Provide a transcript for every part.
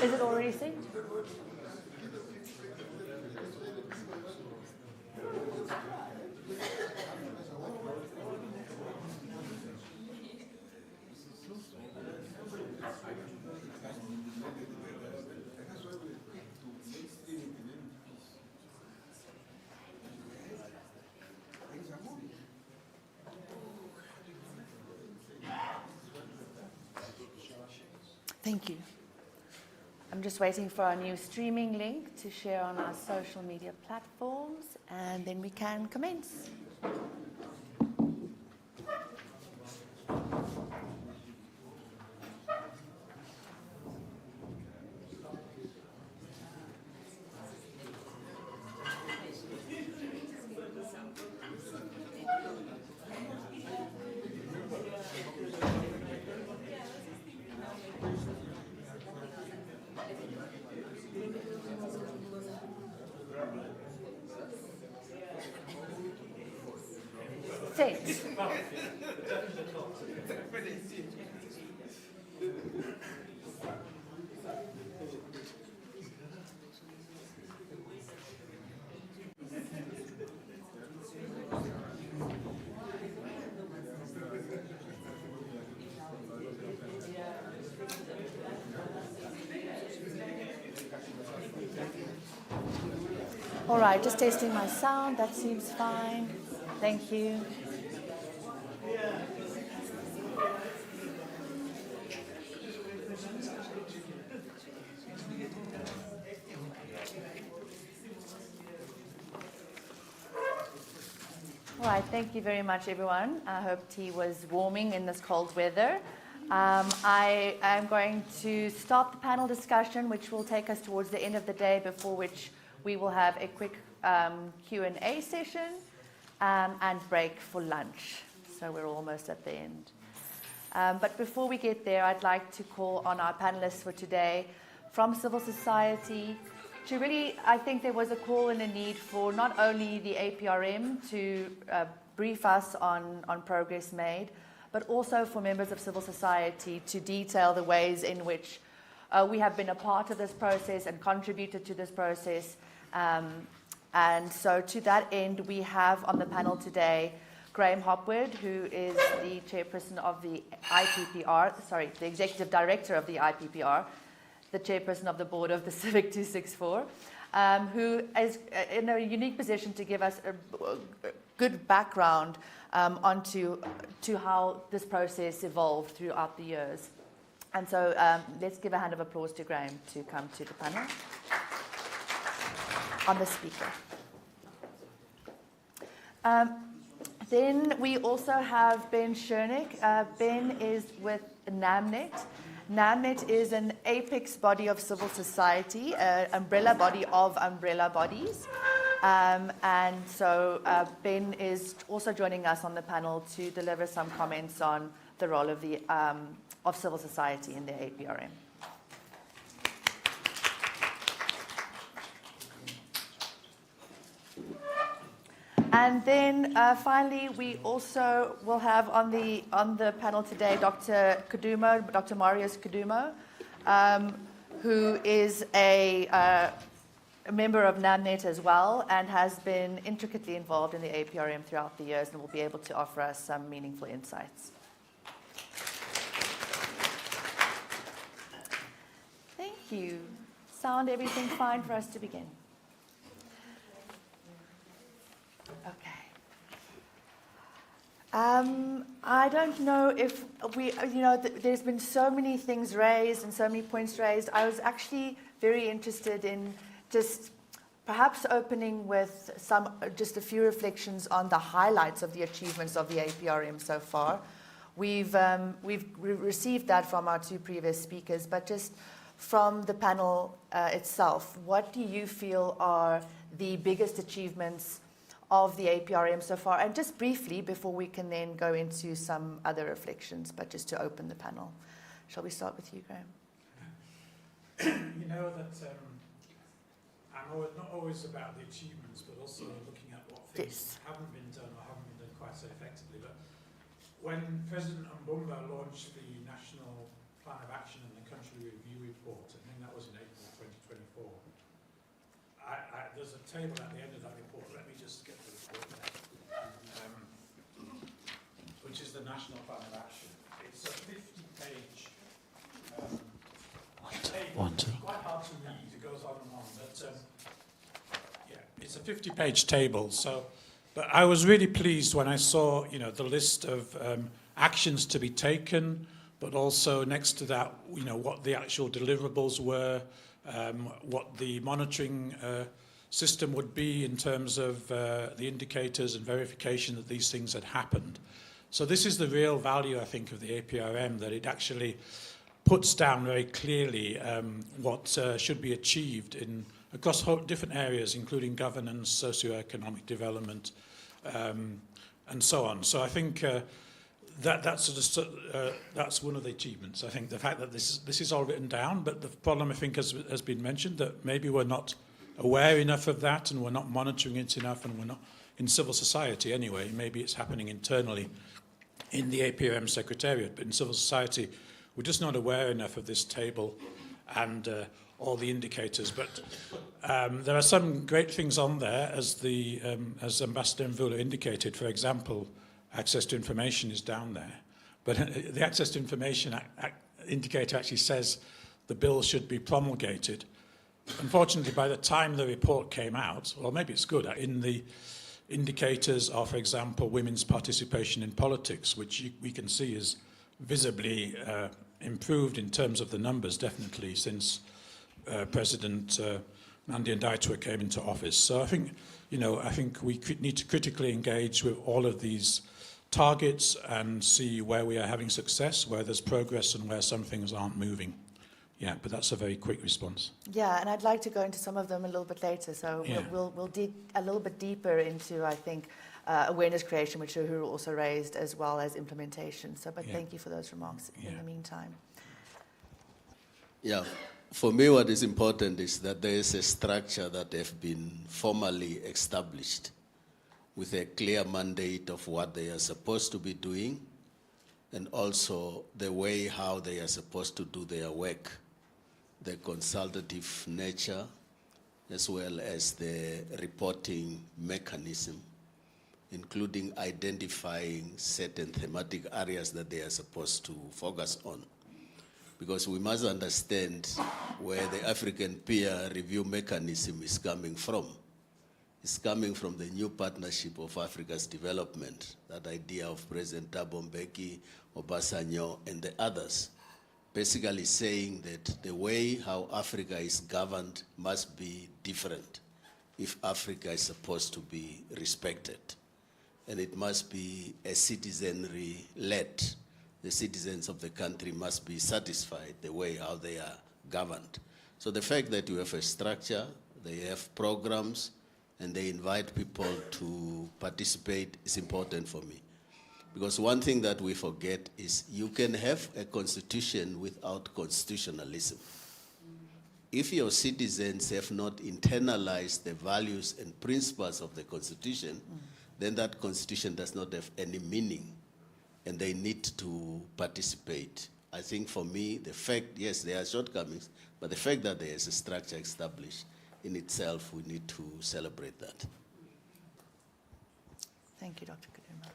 Is it already sent? Thank you. I'm just waiting for our new streaming link to share on our social media platforms, and then we can commence. All right, just testing my sound. That seems fine. Thank you. All right, thank you very much, everyone. I hope tea was warming in this cold weather. I am going to start the panel discussion, which will take us towards the end of the day, before which we will have a quick Q&A session and break for lunch. So we're almost at the end. But before we get there, I'd like to call on our panelists for today from civil society to really, I think there was a call and a need for not only the APRM to brief us on progress made, but also for members of civil society to detail the ways in which we have been a part of this process and contributed to this process. And so to that end, we have on the panel today Graham Hopwood, who is the chairperson of the the executive director of the IPPR, the chairperson of the board of the Civic 264, who is in a unique position to give us a good background onto how this process evolved throughout the years. And so let's give a hand of applause to Graham to come to the panel. On the speaker. Then we also have Ben Schernick. Ben is with NamNet. NamNet is an apex body of civil society, umbrella body of umbrella bodies. And so Ben is also joining us on the panel to deliver some comments on the role of the of civil society in the APRM. And then finally, we also will have on the panel today Dr. Kudumo, Dr. Marius Kudumo, who is a member of NamNet as well and has been intricately involved in the APRM throughout the years and will be able to offer us some meaningful insights. Thank you. Sound everything fine for us to begin? Okay. I don't know if there's been so many things raised and so many points raised. I was actually very interested in just perhaps opening with just a few reflections on the highlights of the achievements of the APRM so far. We've received that from our two previous speakers, but just from the panel itself, what do you feel are the biggest achievements of the APRM so far? And just briefly, before we can then go into some other reflections, but just to open the panel. Shall we start with you, Graham? You know that I'm not always about the achievements, but also looking at what things haven't been done or haven't been done quite so effectively. But when President Mbumba launched the National Plan of Action and the Country Review Report, I think that was in table at the end of that report. Let me just get the report there, which is the National Plan of Action. It's a 50-page table. It's quite hard to read. It goes on and on. But yeah, it's a 50-page table. So, but I was really pleased when I saw, you know, the list of actions to be taken, but also next to that, you know, what the actual deliverables were, what the monitoring system would be in terms of the indicators and verification that these things had happened. So this is the real value, I think, of the APRM, that it actually puts down very clearly what should be achieved across different areas, including governance, socio-economic development, and so on. So I think that's one of the achievements. I think the fact that this is all written down, but the problem, I think, has been mentioned, that maybe we're not aware enough of that, and we're not monitoring it enough, and we're not in civil society anyway. Maybe it's happening internally in the APRM Secretariat, but in civil society, we're just not aware enough of this table and all the indicators. But there are some great things on there, as Ambassador Mvula indicated. For example, access to information is down there, but the access to information indicator actually says the bill should be promulgated. Unfortunately, by the time the report came out, well, maybe it's good, in the indicators are, for example, women's participation in politics, which we can see is visibly improved in terms of the numbers, definitely, since President Nandi Ndaitwah came into office. So I think, you know, we need to critically engage with all of these targets and see where we are having success, where there's progress, and where some things aren't moving. Yeah, but that's a very quick response. Yeah, and I'd like to go into some of them a little bit later. So yeah. we'll dig a little bit deeper into, I think, awareness creation, which Uhuru also raised, as well as implementation. So, but thank you for those remarks in the meantime. Yeah, for me what is important is that there is a structure that has been formally established with a clear mandate of what they are supposed to be doing, and also the way how they are supposed to do their work, the consultative nature, as well as the reporting mechanism, including identifying certain thematic areas that they are supposed to focus on. Because we must understand where the African peer review mechanism is coming from. It's coming from the new partnership of Africa's development, that idea of President Thabo Mbeki, Obasanjo, and the others, basically saying that the way how Africa is governed must be different if Africa is supposed to be respected. And it must be a citizenry-led. The citizens of the country must be satisfied the way how they are governed. So the fact that you have a structure, they have programs, and they invite people to participate is important for me. Because one thing that we forget is you can have a constitution without constitutionalism. If your citizens have not internalized the values and principles of the constitution, then that constitution does not have any meaning, and they need to participate. I think for me, the fact, yes, there are shortcomings, but the fact that there is a structure established in itself, we need to celebrate that. Thank you, Dr. Kaduma.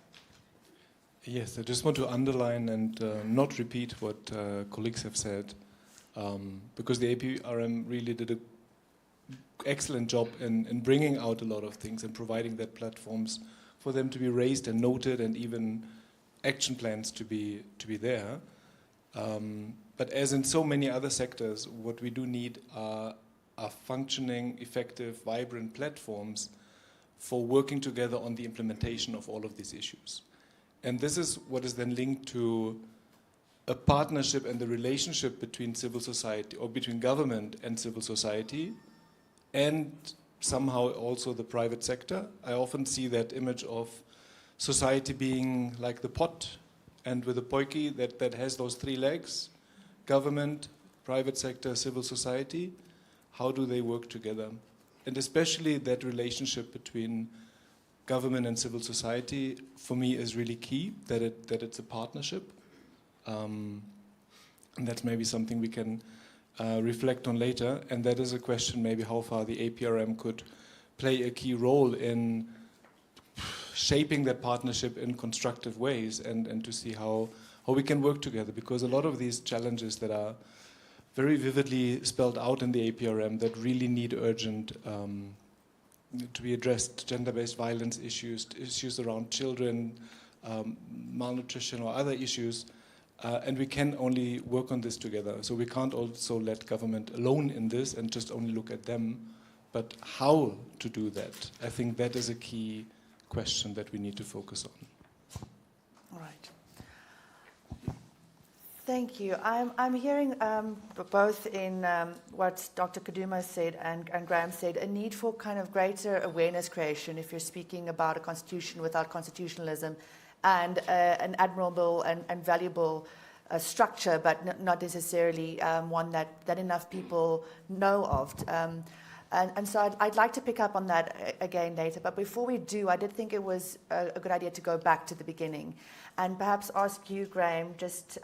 Yes, I just want to underline and not repeat what colleagues have said, because the APRM really did an excellent job in bringing out a lot of things and providing that platforms for them to be raised and noted, and even action plans to be there. But as in so many other sectors, what we do need are functioning, effective, vibrant platforms for working together on the implementation of all of these issues. And this is what is then linked to a partnership and the relationship between civil society, or between government and civil society, and somehow also the private sector. I often see that image of society being like the pot, and with a poiky that has those three legs: government, private sector, civil society. How do they work together? And especially that relationship between government and civil society, for me, is really key, that it's a partnership. And that's maybe something we can reflect on later. And that is a question maybe how far the APRM could play a key role in shaping that partnership in constructive ways and to see how we can work together, because a lot of these challenges that are very vividly spelled out in the APRM that really need urgent to be addressed, gender-based violence issues around children, malnutrition or other issues, and we can only work on this together. So we can't also let government alone in this and just only look at them, but how to do that. I think that is a key question that we need to focus on. All right. Thank you. I'm hearing both in what Dr. Kaduma said and Graham said, a need for kind of greater awareness creation if you're speaking about a constitution without constitutionalism, and an admirable and valuable structure, but not necessarily one that enough people know of. And so I'd like to pick up on that again later. But before we do, I did think it was a good idea to go back to the beginning and perhaps ask you, Graham, just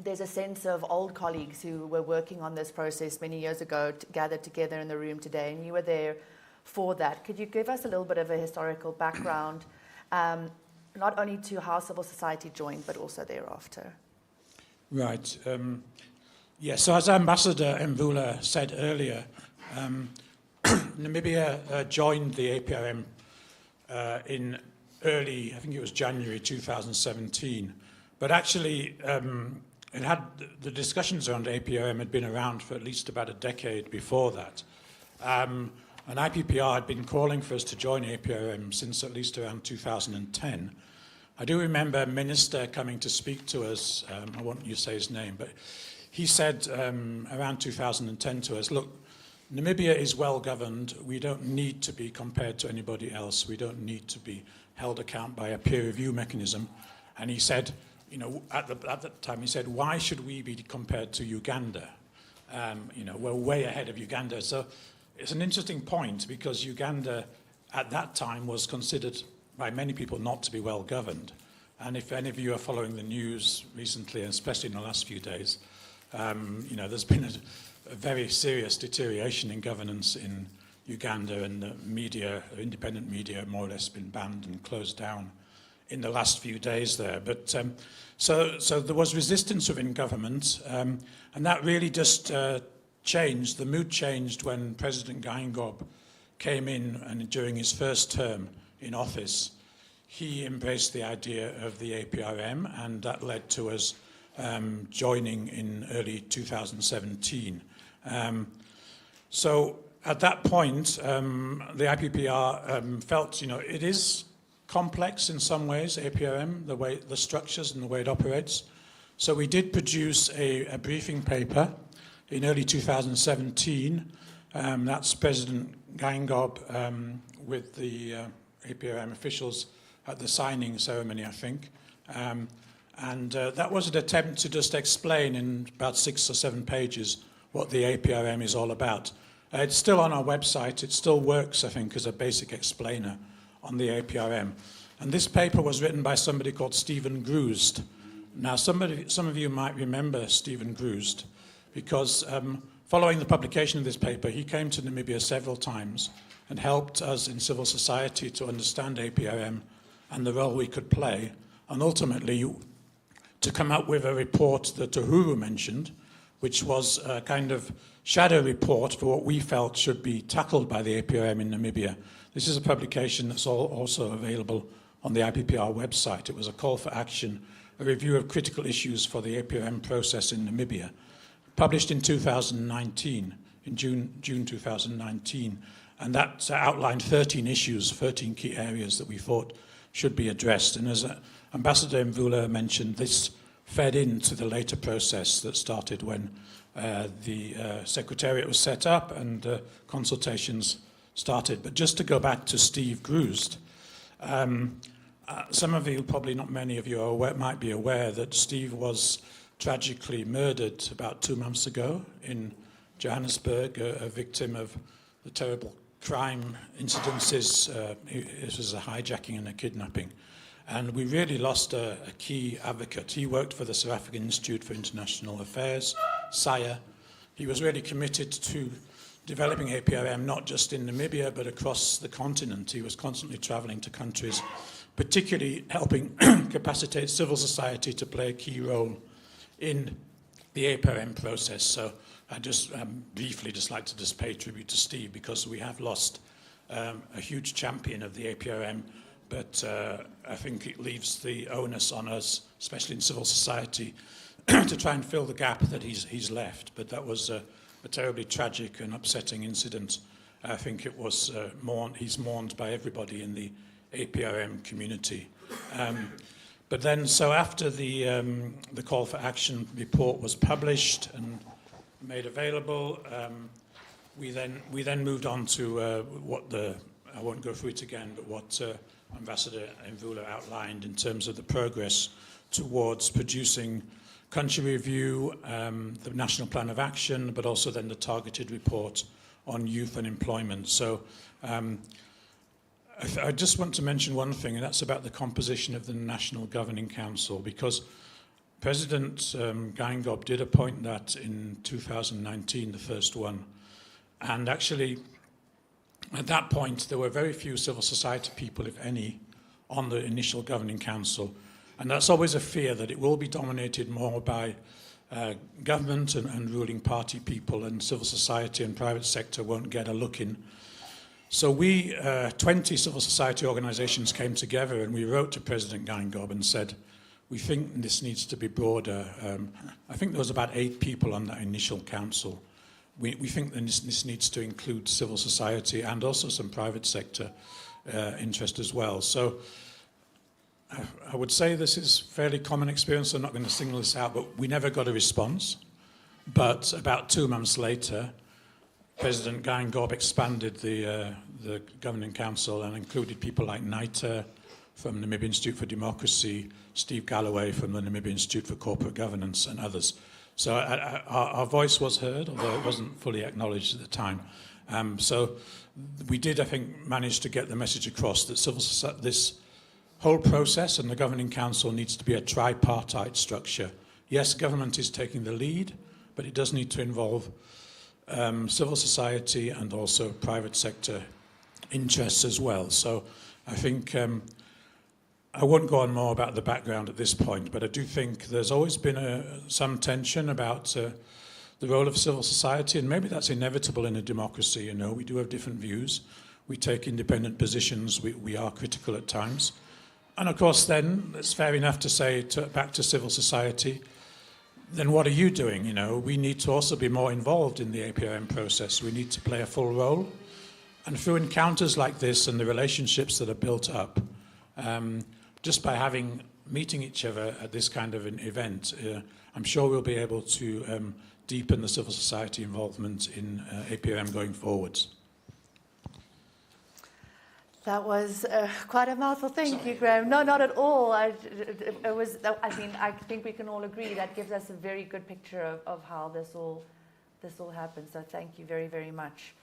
there's a sense of old colleagues who were working on this process many years ago gathered together in the room today, and you were there for that. Could you give us a little bit of a historical background, not only to how civil society joined, but also thereafter? Right. Yes, so as Ambassador Mvula said earlier, Namibia joined the APRM in early, I think it was January 2017, but actually the discussions around APRM had been around for at least about a decade before that. And IPPR had been calling for us to join APRM since at least around 2010. I do remember a minister coming to speak to us, I won't say his name, but he said around 2010 to us, look, Namibia is well governed. We don't need to be compared to anybody else. We don't need to be held account by a peer review mechanism. And he said, you know, at that time, he said, why should we be compared to Uganda? You know, we're way ahead of Uganda. So it's an interesting point, because Uganda at that time was considered by many people not to be well governed. And if any of you are following the news recently, and especially in the last few days, you know, there's been a very serious deterioration in governance in Uganda, and the media, independent media, more or less been banned and closed down in the last few days there. But so there was resistance within government, and that really just changed. The mood changed when President Geingob came in, and during his first term in office, he embraced the idea of the APRM, and that led to us joining in early 2017. So at that point, the IPPR felt, you know, it is complex in some ways, APRM, the way, the structures and the way it operates. So we did produce a briefing paper in early 2017. That's President Geingob with the APRM officials at the signing ceremony, I think. And that was an attempt to just explain in about 6 or 7 pages what the APRM is all about. It's still on our website. It still works, I think, as a basic explainer on the APRM. And this paper was written by somebody called Stephen Grusd. Now, some of you might remember Stephen Grusd, because following the publication of this paper, he came to Namibia several times and helped us in civil society to understand APRM and the role we could play, and ultimately to come up with a report that Uhuru mentioned, which was a kind of shadow report for what we felt should be tackled by the APRM in Namibia. This is a publication that's also available on the IPPR website. It was a call for action, a review of critical issues for the APRM process in Namibia, published in 2019, in June 2019. And that outlined 13 issues, 13 key areas that we thought should be addressed. And as Ambassador Mvula mentioned, this fed into the later process that started when the Secretariat was set up and consultations started. But just to go back to Steve Grusd, some of you, probably not many of you, might be aware that Steve was tragically murdered about 2 months ago in Johannesburg, a victim of the terrible crime incidences. It was a hijacking and a kidnapping. And we really lost a key advocate. He worked for the South African Institute for International Affairs, SIA. He was really committed to developing APRM not just in Namibia but across the continent. He was constantly traveling to countries, particularly helping capacitate civil society to play a key role in the APRM process. So I just briefly just like to just pay tribute to Steve, because we have lost a huge champion of the APRM, but I think it leaves the onus on us, especially in civil society, to try and fill the gap that he's left. But that was a terribly tragic and upsetting incident. I think it was he's mourned by everybody in the APRM community. But then, so after the call for action report was published and made available, we then moved on to I won't go through it again, but what Ambassador Mvula outlined in terms of the progress towards producing country review, the National Plan of Action, but also then the targeted report on youth unemployment. So I just want to mention one thing, and that's about the composition of the National Governing Council, because President Geingob did appoint that in 2019, the first one. And actually, at that point, there were very few civil society people, if any, on the initial Governing Council. And that's always a fear that it will be dominated more by government and ruling party people, and civil society and private sector won't get a look in. So we, 20 civil society organizations came together, and we wrote to President Geingob and said, we think this needs to be broader. I think there was about 8 people on that initial council. We think that this needs to include civil society and also some private sector interest as well. So I would say this is fairly common experience. I'm not going to single this out, but we never got a response. But about 2 months later, President Geingob expanded the Governing Council and included people like Naita from the Namibia Institute for Democracy, Steve Galloway from the Namibia Institute for Corporate Governance, and others. So our voice was heard, although it wasn't fully acknowledged at the time. So we did, I think, manage to get the message across that this whole process and the Governing Council needs to be a tripartite structure. Yes, government is taking the lead, but it does need to involve civil society and also private sector interests as well. So I think I won't go on more about the background at this point, but I do think there's always been some tension about the role of civil society, and maybe that's inevitable in a democracy. You know, we do have different views. We take independent positions. We are critical at times. And of course, then it's fair enough to say back to civil society, then what are you doing? You know, we need to also be more involved in the APRM process. We need to play a full role. And through encounters like this and the relationships that are built up, just by meeting each other at this kind of an event, I'm sure we'll be able to deepen the civil society involvement in APRM going forwards. That was quite a mouthful. Thank you, Graham. No, not at all. I think we can all agree that gives us a very good picture of how this all happened. So thank you very, very much.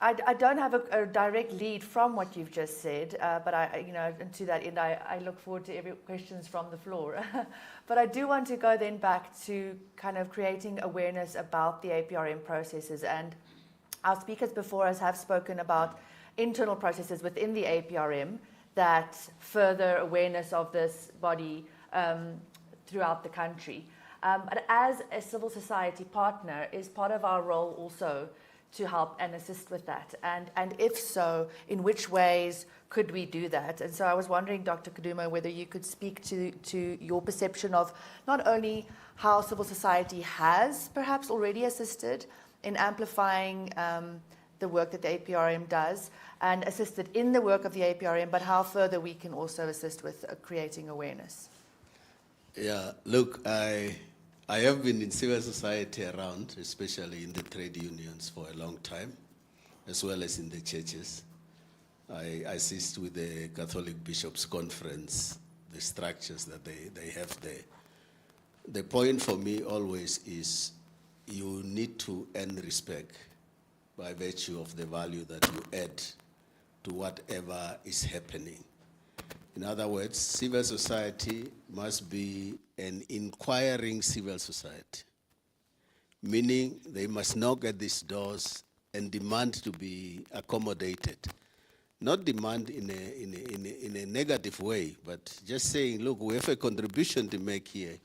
I don't have a direct lead from what you've just said, but and to that end, I look forward to every questions from the floor. But I do want to go then back to kind of creating awareness about the APRM processes. And our speakers before us have spoken about internal processes within the APRM that further awareness of this body throughout the country. But as a civil society partner, is part of our role also to help and assist with that? And if so, in which ways could we do that? And so I was wondering, Dr. Kadumo, whether you could speak to your perception of not only how civil society has perhaps already assisted in amplifying the work that the APRM does and assisted in the work of the APRM, but how further we can also assist with creating awareness. Yeah, look, I have been in civil society around, especially in the trade unions, for a long time, as well as in the churches. I assist with the Catholic Bishops' Conference, the structures that they have there. The point for me always is you need to earn respect by virtue of the value that you add to whatever is happening. In other words, civil society must be an inquiring civil society. meaning they must knock at these doors and demand to be accommodated. Not demand in a negative way, but just saying, look, we have a contribution to make here.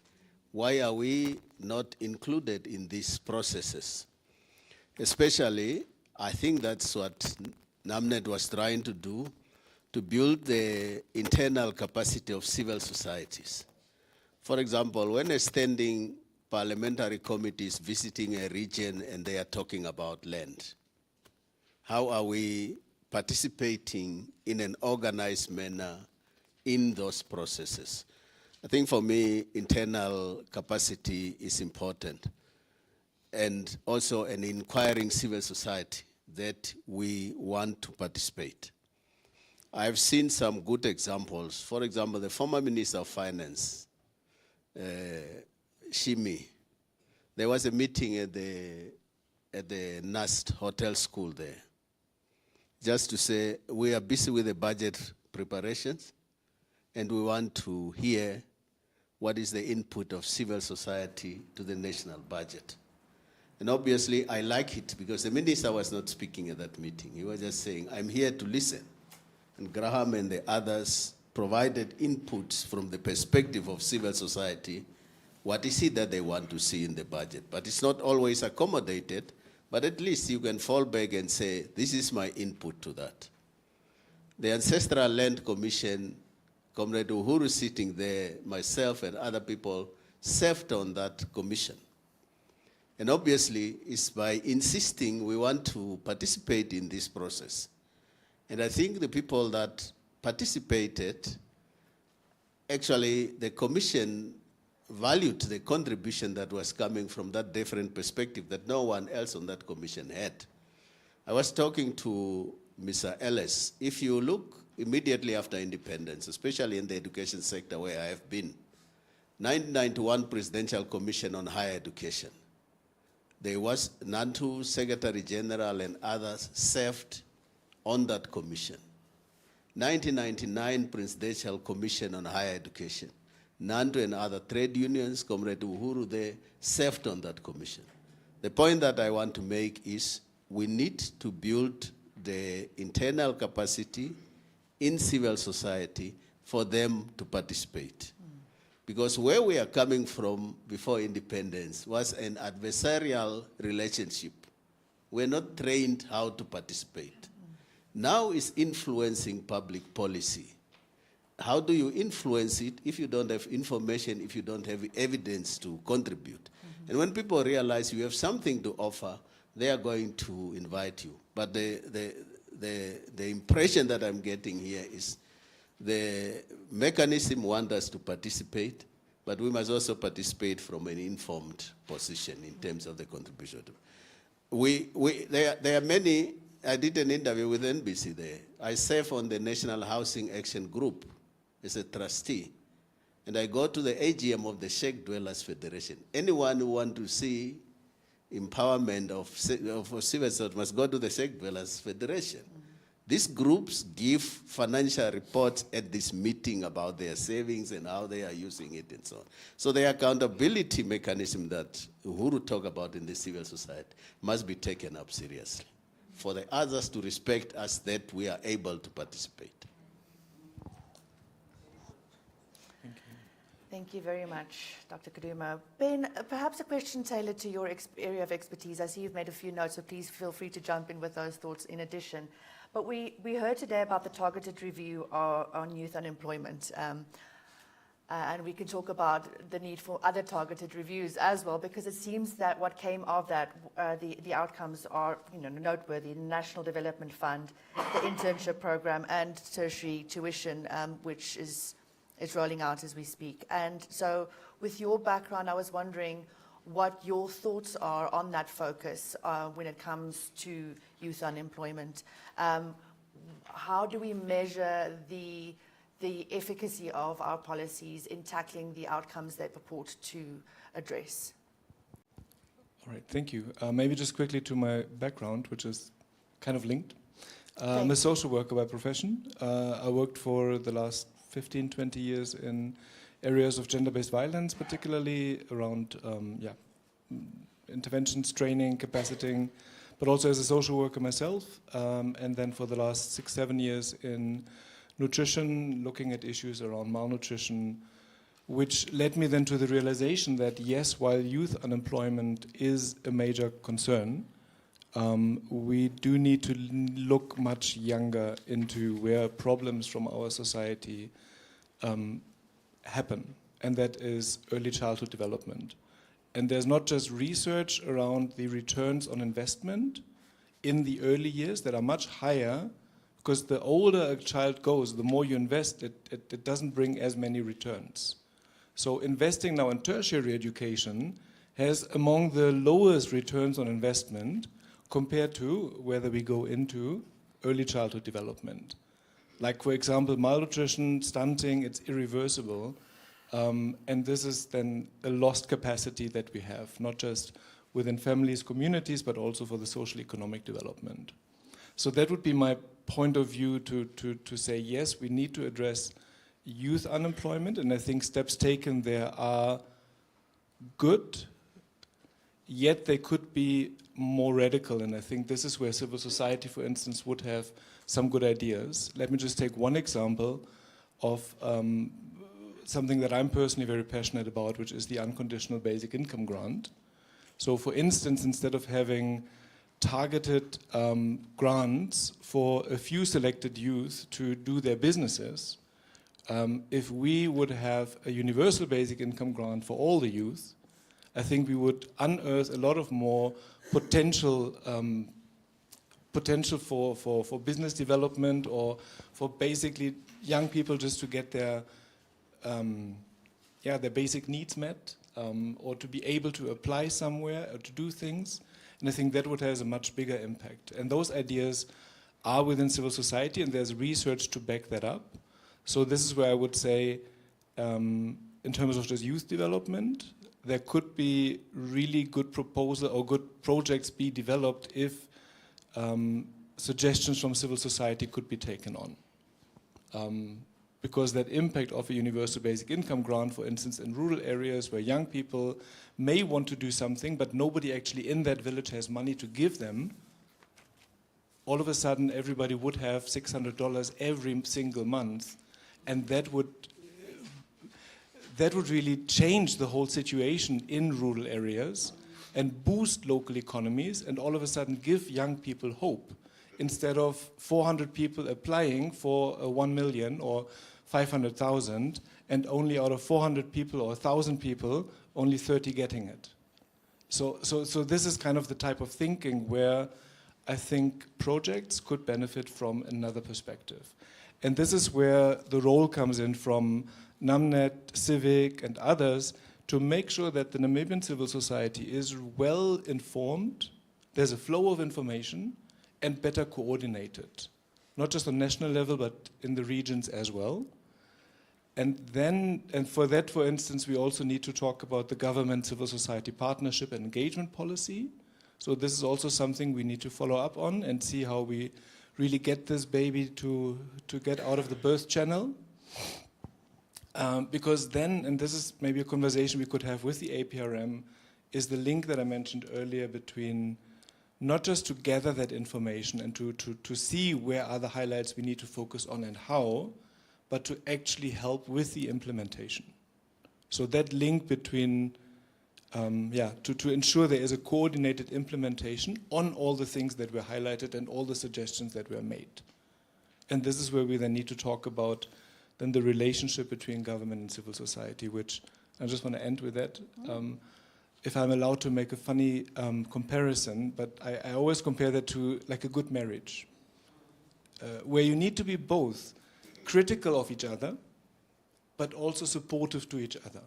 Why are we not included in these processes? Especially, I think that's what NamNet was trying to do, to build the internal capacity of civil societies. For example, when a standing parliamentary committee is visiting a region and they are talking about land, how are we participating in an organized manner in those processes? I think for me, internal capacity is important, and also an inquiring civil society that we want to participate. I've seen some good examples. For example, the former Minister of Finance, Shimi, there was a meeting at the NAST Hotel School there, just to say we are busy with the budget preparations and we want to hear what is the input of civil society to the national budget. And obviously I like it because the minister was not speaking at that meeting. He was just saying, I'm here to listen. And Graham and the others provided inputs from the perspective of civil society. What is it that they want to see in the budget? But it's not always accommodated, but at least you can fall back and say, this is my input to that. The Ancestral Land Commission, Comrade Uhuru sitting there, myself and other people served on that commission. And obviously, it's by insisting we want to participate in this process. And I think the people that participated, actually the commission valued the contribution that was coming from that different perspective that no one else on that commission had. I was talking to Mr. Ellis. If you look immediately after independence, especially in the education sector where I have been, 1991 Presidential Commission on Higher Education. There was Nantu, Secretary General, and others served on that commission. 1999 Presidential Commission on Higher Education. Nantu and other trade unions, Comrade Uhuru, they served on that commission. The point that I want to make is we need to build the internal capacity in civil society for them to participate. Because where we are coming from before independence was an adversarial relationship. We're not trained how to participate. Now it's influencing public policy. How do you influence it if you don't have information, if you don't have evidence to contribute? And when people realize you have something to offer, they are going to invite you. But the impression that I'm getting here is the mechanism wants us to participate, but we must also participate from an informed position in terms of the contribution. There are many. I did an interview with NBC there. I serve on the National Housing Action Group as a trustee, and I go to the AGM of the Sheikh Dwellers Federation. Anyone who wants to see empowerment of civil society must go to the Sheikh Dwellers Federation. These groups give financial reports at this meeting about their savings and how they are using it and so on. So the accountability mechanism that Uhuru talked about in the civil society must be taken up seriously for the others to respect us that we are able to participate. Thank you very much, Dr. Kaduma. Ben, perhaps a question tailored to your area of expertise. I see you've made a few notes, so please feel free to jump in with those thoughts in addition. But we heard today about the targeted review on youth unemployment. And we can talk about the need for other targeted reviews as well, because it seems that what came of that, the outcomes are noteworthy. The National Development Fund, the internship program, and tertiary tuition, which is rolling out as we speak. And so with your background, I was wondering what your thoughts are on that focus when it comes to youth unemployment. How do we measure the efficacy of our policies in tackling the outcomes they purport to address? All right, thank you. Maybe just quickly to my background, which is kind of linked. I'm a social worker by profession. I worked for the last 15, 20 years in areas of gender-based violence, particularly around interventions, training, capaciting, but also as a social worker myself, and then for the last 6-7 years in nutrition, looking at issues around malnutrition, which led me then to the realization that yes, while youth unemployment is a major concern, we do need to look much younger into where problems from our society happen, and that is early childhood development. And there's not just research around the returns on investment in the early years that are much higher, because the older a child goes, the more you invest, it doesn't bring as many returns. So investing now in tertiary education has among the lowest returns on investment compared to whether we go into early childhood development. Like, for example, malnutrition, stunting, it's irreversible. And this is then a lost capacity that we have, not just within families, communities, but also for the social economic development. So that would be my point of view to say, yes, we need to address youth unemployment, and I think steps taken there are good, yet they could be more radical, and I think this is where civil society, for instance, would have some good ideas. Let me just take one example of something that I'm personally very passionate about, which is the unconditional basic income grant. So for instance, instead of having targeted grants for a few selected youth to do their businesses, if we would have a universal basic income grant for all the youth, I think we would unearth a lot of more potential for business development, or for basically young people just to get their basic needs met, or to be able to apply somewhere or to do things. And I think that would have a much bigger impact. And those ideas are within civil society, and there's research to back that up. So this is where I would say, in terms of just youth development, there could be really good proposal or good projects be developed if suggestions from civil society could be taken on. Because that impact of a universal basic income grant, for instance, in rural areas where young people may want to do something, but nobody actually in that village has money to give them, all of a sudden everybody would have $600 every single month, and that would really change the whole situation in rural areas and boost local economies, and all of a sudden give young people hope. Instead of 400 people applying for 1 million or 500,000, and only out of 400 people or 1,000 people, only 30 getting it. So this is kind of the type of thinking where I think projects could benefit from another perspective. And this is where the role comes in from NamNet, Civic, and others to make sure that the Namibian civil society is well informed, there's a flow of information, and better coordinated. Not just on national level, but in the regions as well. And for that, for instance, we also need to talk about the government-civil society partnership and engagement policy. So this is also something we need to follow up on and see how we really get this baby to get out of the birth channel. Because then, and this is maybe a conversation we could have with the APRM, is the link that I mentioned earlier between not just to gather that information and to see where are the highlights we need to focus on and how, but to actually help with the implementation. So that link between, to ensure there is a coordinated implementation on all the things that were highlighted and all the suggestions that were made. And this is where we then need to talk about then the relationship between government and civil society, which I just want to end with that. If I'm allowed to make a funny comparison, but I always compare that to like a good marriage, where you need to be both critical of each other, but also supportive to each other.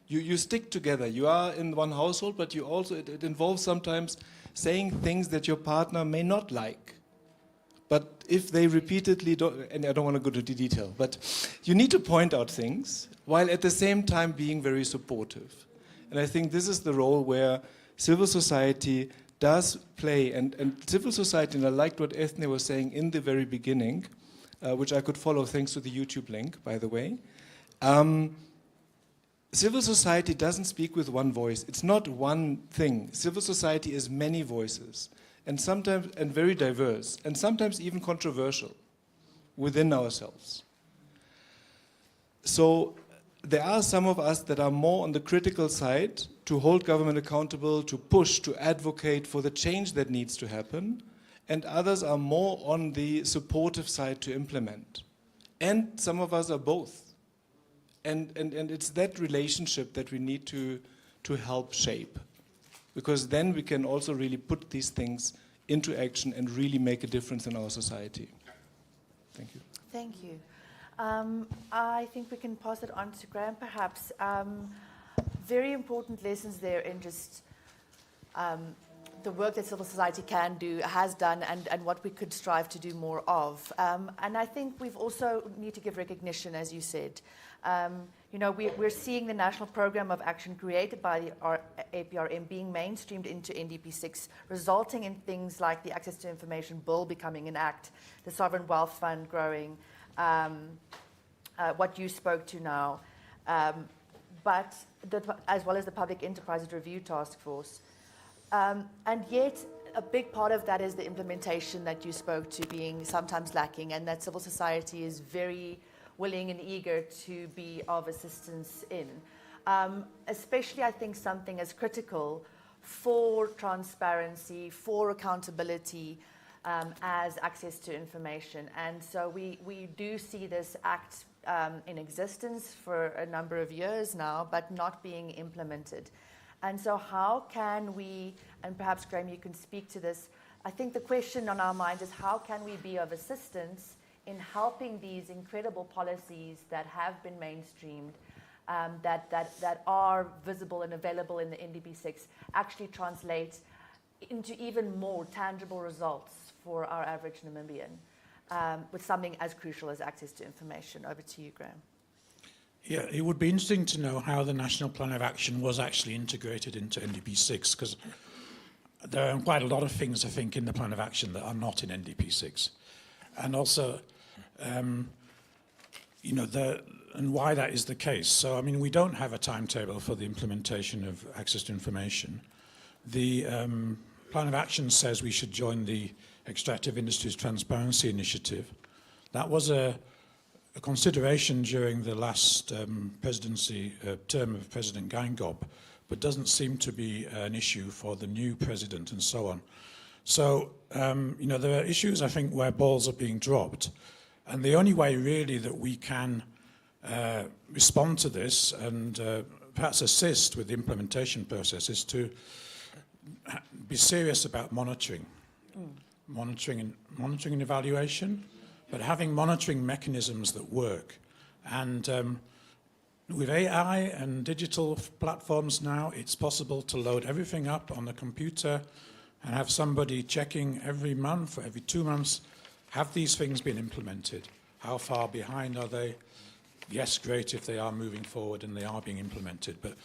You stick together. You are in one household, but you also, it involves sometimes saying things that your partner may not like. But if they repeatedly don't, and I don't want to go into detail, but you need to point out things while at the same time being very supportive. And I think this is the role where civil society does play. And civil society, and I liked what Ethne was saying in the very beginning, which I could follow thanks to the YouTube link, by the way. civil society doesn't speak with one voice. It's not one thing. Civil society is many voices, and sometimes and very diverse, and sometimes even controversial within ourselves. So there are some of us that are more on the critical side to hold government accountable, to push, to advocate for the change that needs to happen, and others are more on the supportive side to implement. And some of us are both. And it's that relationship that we need to help shape. Because then we can also really put these things into action and really make a difference in our society. Thank you. Thank you. I think we can pass it on to Graham, perhaps. Very important lessons there in just the work that civil society can do, has done, and what we could strive to do more of. And I think we've also need to give recognition, as you said. You know, we're seeing the National Program of Action created by the APRM being mainstreamed into NDP6, resulting in things like the Access to Information Bill becoming an act, the Sovereign Wealth Fund growing, what you spoke to now, but as well as the Public Enterprises Review Task Force. And yet, a big part of that is the implementation that you spoke to being sometimes lacking, and that civil society is very willing and eager to be of assistance in. Especially, I think, something as critical for transparency, for accountability, as access to information. And so we do see this act in existence for a number of years now, but not being implemented. And so how can we, and perhaps Graham, you can speak to this, I think the question on our mind is how can we be of assistance in helping these incredible policies that have been mainstreamed, that are visible and available in the NDP6, actually translate into even more tangible results for our average Namibian, with something as crucial as access to information. Over to you, Graham. Yeah, it would be interesting to know how the National Plan of Action was actually integrated into NDP6, because there are quite a lot of things, I think, in the Plan of Action that are not in NDP6. And also, you know, and why that is the case. So, I mean, we don't have a timetable for the implementation of access to information. The Plan of Action says we should join the Extractive Industries Transparency Initiative. That was a consideration during the last presidency term of President Geingob, but doesn't seem to be an issue for the new president and so on. So, you know, there are issues, I think, where balls are being dropped. And the only way, really, that we can respond to this and perhaps assist with the implementation process is to be serious about monitoring. Monitoring and evaluation, but having monitoring mechanisms that work. And with AI and digital platforms now, it's possible to load everything up on the computer and have somebody checking every month or every 2 months, have these things been implemented? How far behind are they? Yes, great if they are moving forward and they are being implemented. But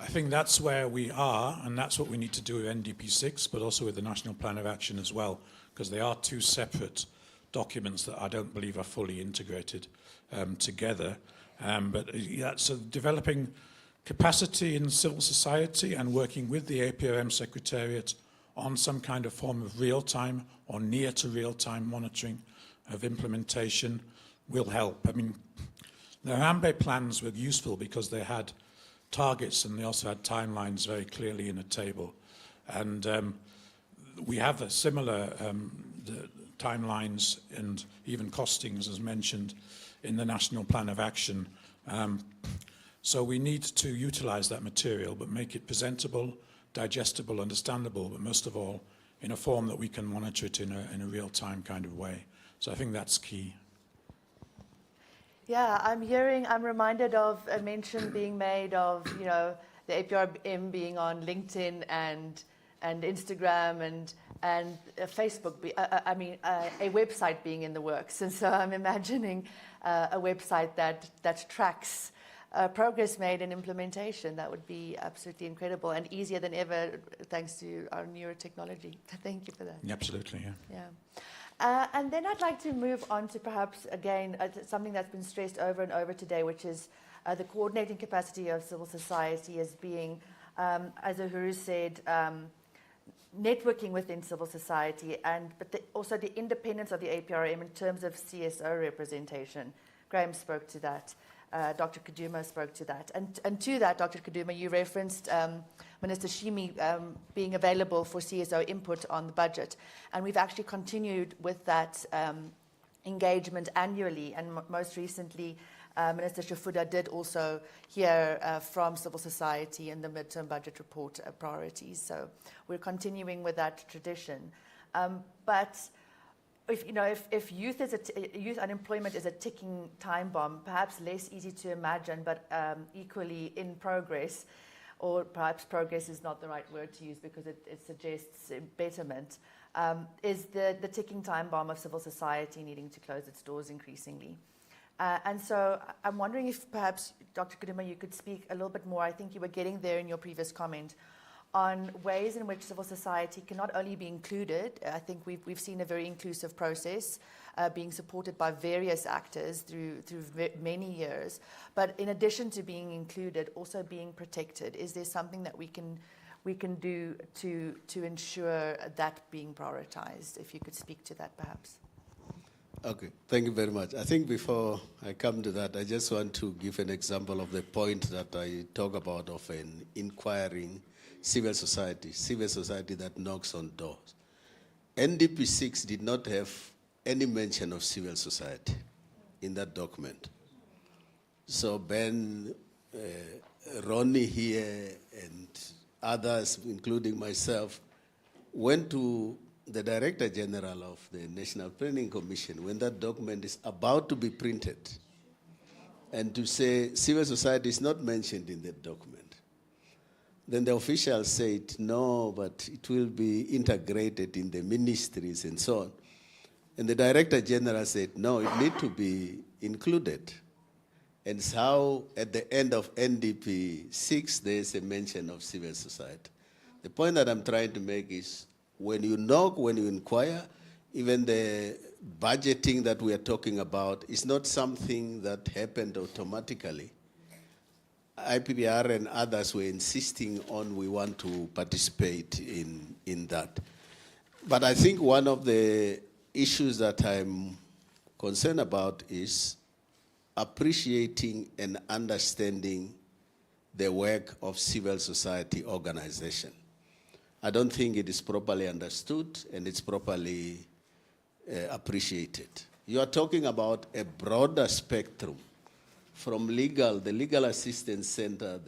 I think that's where we are, and that's what we need to do with NDP6, but also with the National Plan of Action as well, because they are two separate documents that I don't believe are fully integrated together. But yeah, so developing capacity in civil society and working with the APRM Secretariat on some kind of form of real-time or near to real-time monitoring of implementation will help. I mean, the Harambee plans were useful because they had targets and they also had timelines very clearly in a table. And we have a similar timelines and even costings, as mentioned, in the National Plan of Action. So we need to utilize that material, but make it presentable, digestible, understandable, but most of all, in a form that we can monitor it in a real-time kind of way. So I think that's key. Yeah, I'm reminded of a mention being made of, you know, the APRM being on LinkedIn and Instagram and Facebook, a website being in the works. And so I'm imagining a website that tracks progress made in implementation. That would be absolutely incredible and easier than ever thanks to our newer technology. Thank you for that. Absolutely, yeah. Yeah. And then I'd like to move on to perhaps, again, something that's been stressed over and over today, which is The coordinating capacity of civil society as being, as Uhuru said, networking within civil society, but also the independence of the APRM in terms of CSO representation. Graham spoke to that. Dr. Kaduma spoke to that. And to that, Dr. Kaduma, you referenced Minister Shimi being available for CSO input on the budget. And we've actually continued with that engagement annually. And most recently, Minister Shafuda did also hear from civil society in the midterm budget report priorities. So we're continuing with that tradition. But if youth unemployment is a ticking time bomb, perhaps less easy to imagine, but equally in progress, or perhaps progress is not the right word to use because it suggests betterment, is the ticking time bomb of civil society needing to close its doors increasingly. And so I'm wondering if perhaps, Dr. Kaduma, you could speak a little bit more, I think you were getting there in your previous comment, on ways in which civil society can not only be included. I think we've seen a very inclusive process being supported by various actors through many years, but in addition to being included, also being protected. Is there something that we can do to ensure that being prioritized? If you could speak to that, perhaps. Okay, thank you very much. I think before I come to that, I just want to give an example of the point that I talk about of an inquiring civil society that knocks on doors. NDP 6 did not have any mention of civil society in that document. So Ben, Ronnie here, and others, including myself, went to the Director General of the National Planning Commission when that document is about to be printed, and to say civil society is not mentioned in that document. Then the officials said, no, but it will be integrated in the ministries and so on. And the Director General said, no, it needs to be included. And so at the end of NDP 6, there is a mention of civil society. The point that I'm trying to make is, when you knock, when you inquire, even the budgeting that we are talking about is not something that happened automatically. IPPR and others were insisting on we want to participate in that. But I think one of the issues that I'm concerned about is appreciating and understanding the work of civil society organization. I don't think it is properly understood and it's properly appreciated. You are talking about a broader spectrum from the legal assistance center,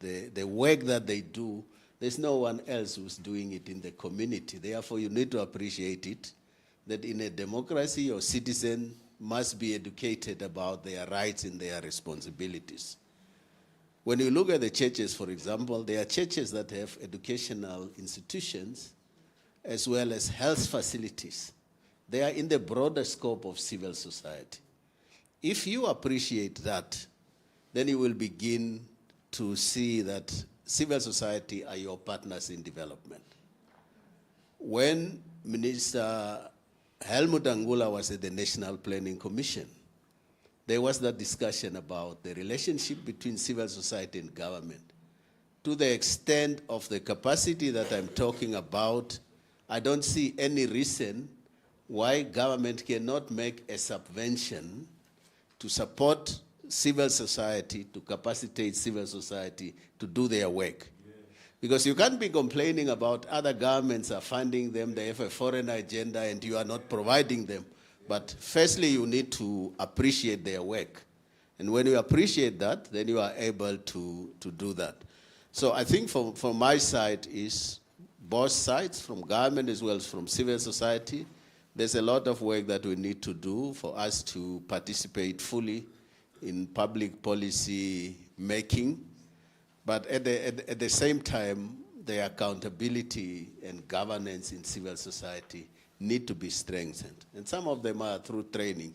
the work that they do. There's no one else who's doing it in the community. Therefore, you need to appreciate it, that in a democracy, your citizen must be educated about their rights and their responsibilities. When you look at the churches, for example, there are churches that have educational institutions as well as health facilities. They are in the broader scope of civil society. If you appreciate that, then you will begin to see that civil society are your partners in development. When Minister Helmut Angula was at the National Planning Commission, there was that discussion about the relationship between civil society and government. To the extent of the capacity that I'm talking about, I don't see any reason why government cannot make a subvention to support civil society, to capacitate civil society to do their work. Because you can't be complaining about other governments are funding them, they have a foreign agenda and you are not providing them. But firstly, you need to appreciate their work. And when you appreciate that, then you are able to do that. So I think from my side is both sides, from government as well as from civil society. There's a lot of work that we need to do for us to participate fully in public policy making. But at the same time, the accountability and governance in civil society need to be strengthened. And some of them are through training.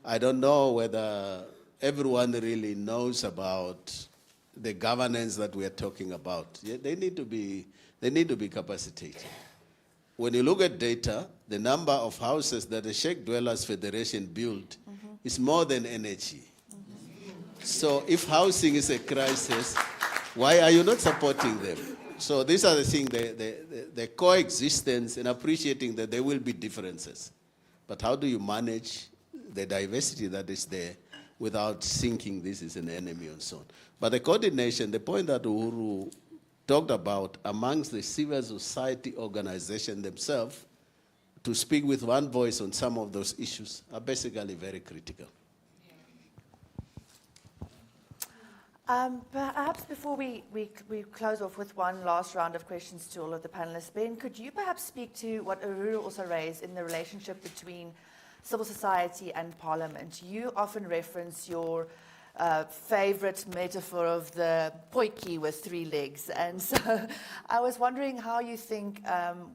I don't know whether everyone really knows about the governance that we are talking about. They need to be capacitated. When you look at data, the number of houses that the Sheikh Dwellers Federation built is more than energy. So if housing is a crisis, why are you not supporting them? So these are the things, the coexistence and appreciating that there will be differences. But how do you manage the diversity that is there without thinking this is an enemy and so on? But the coordination, the point that Uhuru talked about amongst the civil society organization themselves to speak with one voice on some of those issues are basically very critical. Perhaps before we close off with one last round of questions to all of the panelists, Ben, could you perhaps speak to what Uhuru also raised in the relationship between civil society and parliament? You often reference your favorite metaphor of the potjie with 3 legs. And so I was wondering how you think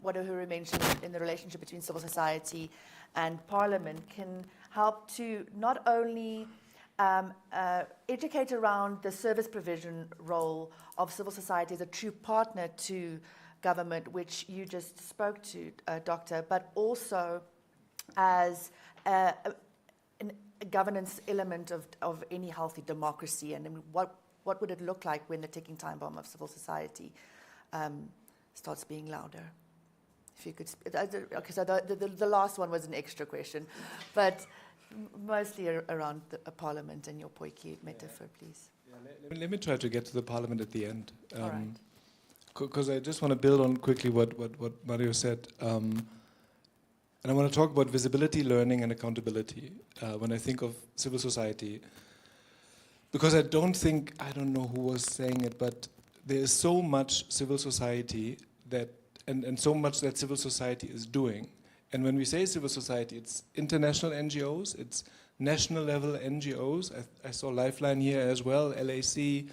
what Uhuru mentioned in the relationship between civil society and parliament can help to not only educate around the service provision role of civil society as a true partner to government, which you just spoke to, Doctor, but also as a governance element of any healthy democracy. And I mean, what would it look like when the ticking time bomb of civil society starts being louder? If you could, okay, so the last one was an extra question, but mostly around a parliament and your potjie metaphor, please. Yeah, let me try to get to the parliament at the end. All right. Because I just want to build on quickly what Mario said. And I want to talk about visibility, learning, and accountability when I think of civil society. Because I don't know who was saying it, but there is so much civil society that, and so much that civil society is doing. And when we say civil society, it's international NGOs, it's national level NGOs. I saw Lifeline here as well, LAC,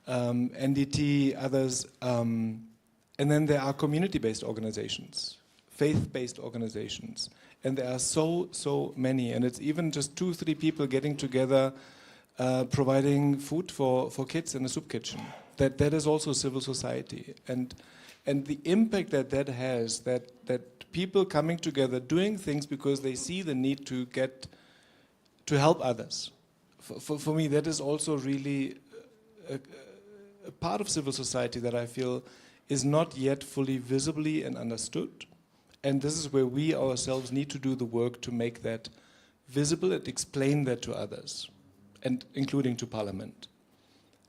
NDT, others. And then there are community-based organizations, faith-based organizations. And there are so many. And it's even just 2-3 people getting together, providing food for kids in a soup kitchen. That is also civil society. And the impact that has, that people coming together, doing things because they see the need to help others. For me, that is also really a part of civil society that I feel is not yet fully visibly and understood. And this is where we ourselves need to do the work to make that visible and explain that to others, and including to parliament.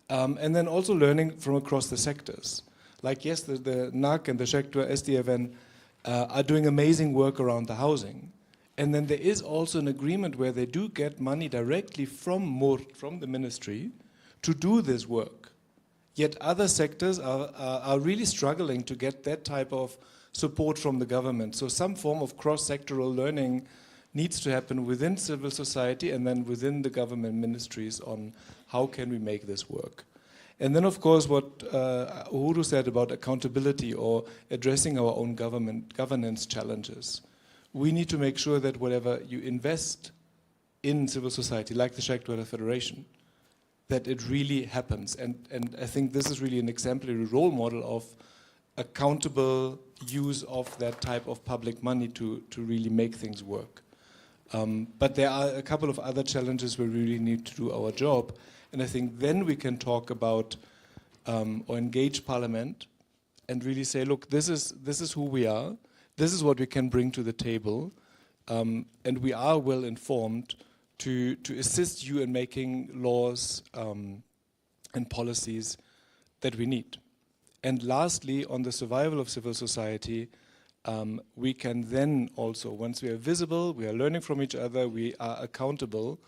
And then also learning from across the sectors. Like, yes, the NAC and the sector SDFN are doing amazing work around the housing. And then there is also an agreement where they do get money directly from the ministry to do this work. Yet other sectors are really struggling to get that type of support from the government. So some form of cross-sectoral learning needs to happen within civil society and then within the government ministries on how can we make this work. And then, of course, what Uhuru said about accountability or addressing our own governance challenges. We need to make sure that whatever you invest in civil society, like the Shackwater Federation, that it really happens. And I think this is really an exemplary role model of accountable use of that type of public money to really make things work. But there are a couple of other challenges where we really need to do our job. And I think then we can talk about or engage Parliament and really say, look, this is who we are. This is what we can bring to the table. And we are well informed to assist you in making laws and policies that we need. And lastly, on the survival of civil society, we can then also, once we are visible, we are learning from each other, we are accountable,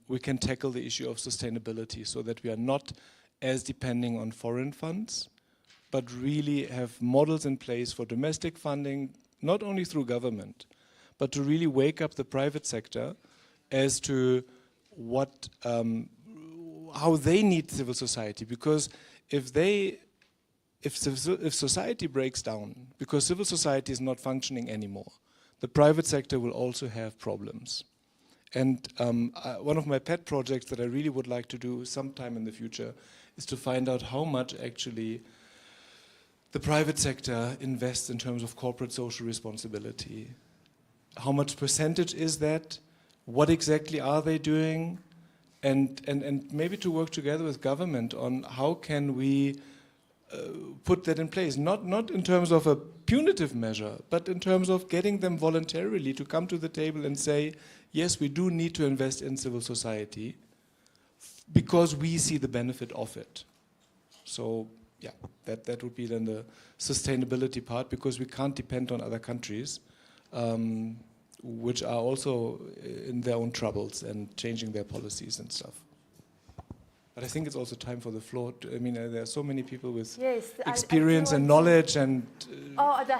we can tackle the issue of sustainability so that we are not as depending on foreign funds, but really have models in place for domestic funding, not only through government, but to really wake up the private sector as to what, how they need civil society. Because if society breaks down, because civil society is not functioning anymore, the private sector will also have problems. And one of my pet projects that I really would like to do sometime in the future is to find out how much actually the private sector invests in terms of corporate social responsibility. How much percentage is that? What exactly are they doing? and maybe to work together with government on how can we put that in place, not in terms of a punitive measure, but in terms of getting them voluntarily to come to the table and say, yes, we do need to invest in civil society because we see the benefit of it. So yeah, that would be then the sustainability part, because we can't depend on other countries, which are also in their own troubles and changing their policies and stuff. But I think it's also time for the floor. I mean, there are so many people with experience and knowledge, and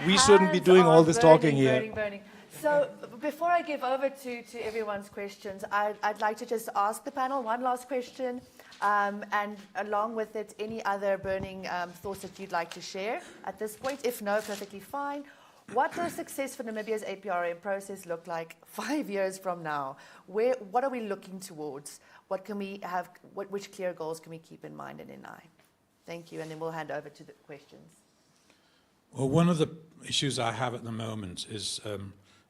we shouldn't be doing all this talking here. Burning. So before I give over to everyone's questions, I'd like to just ask the panel one last question, and along with it, any other burning thoughts that you'd like to share at this point. If no, perfectly fine. What does success for Namibia's APRM process look like 5 years from now? What are we looking towards? What can we have? Which clear goals can we keep in mind and in eye? Thank you, and then we'll hand over to the questions. Well, one of the issues I have at the moment is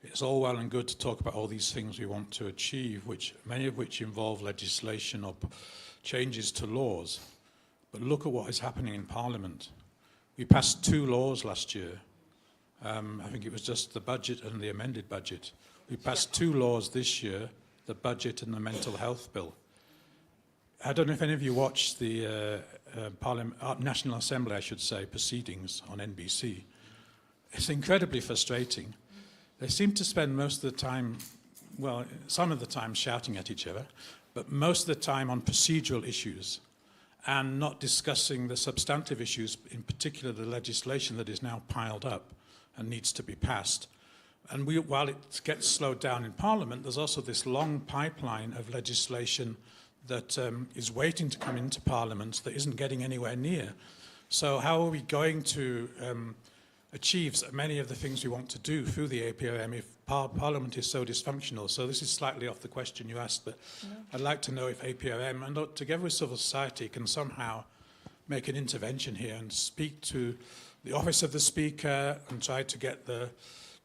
it's all well and good to talk about all these things we want to achieve, many of which involve legislation or changes to laws. But look at what is happening in Parliament. We passed 2 laws last year. I think it was just the budget and the amended budget. We passed 2 laws this year, the budget and the mental health bill. I don't know if any of you watched the National Assembly, I should say, proceedings on NBC. It's incredibly frustrating. They seem to spend most of the time, well, some of the time shouting at each other, but most of the time on procedural issues and not discussing the substantive issues, in particular the legislation that is now piled up and needs to be passed. And while it gets slowed down in Parliament, there's also this long pipeline of legislation that is waiting to come into Parliament that isn't getting anywhere near. So how are we going to achieve many of the things we want to do through the APRM if Parliament is so dysfunctional? So this is slightly off the question you asked, but I'd like to know if APRM, and together with civil society, can somehow make an intervention here and speak to the Office of the Speaker and try to get the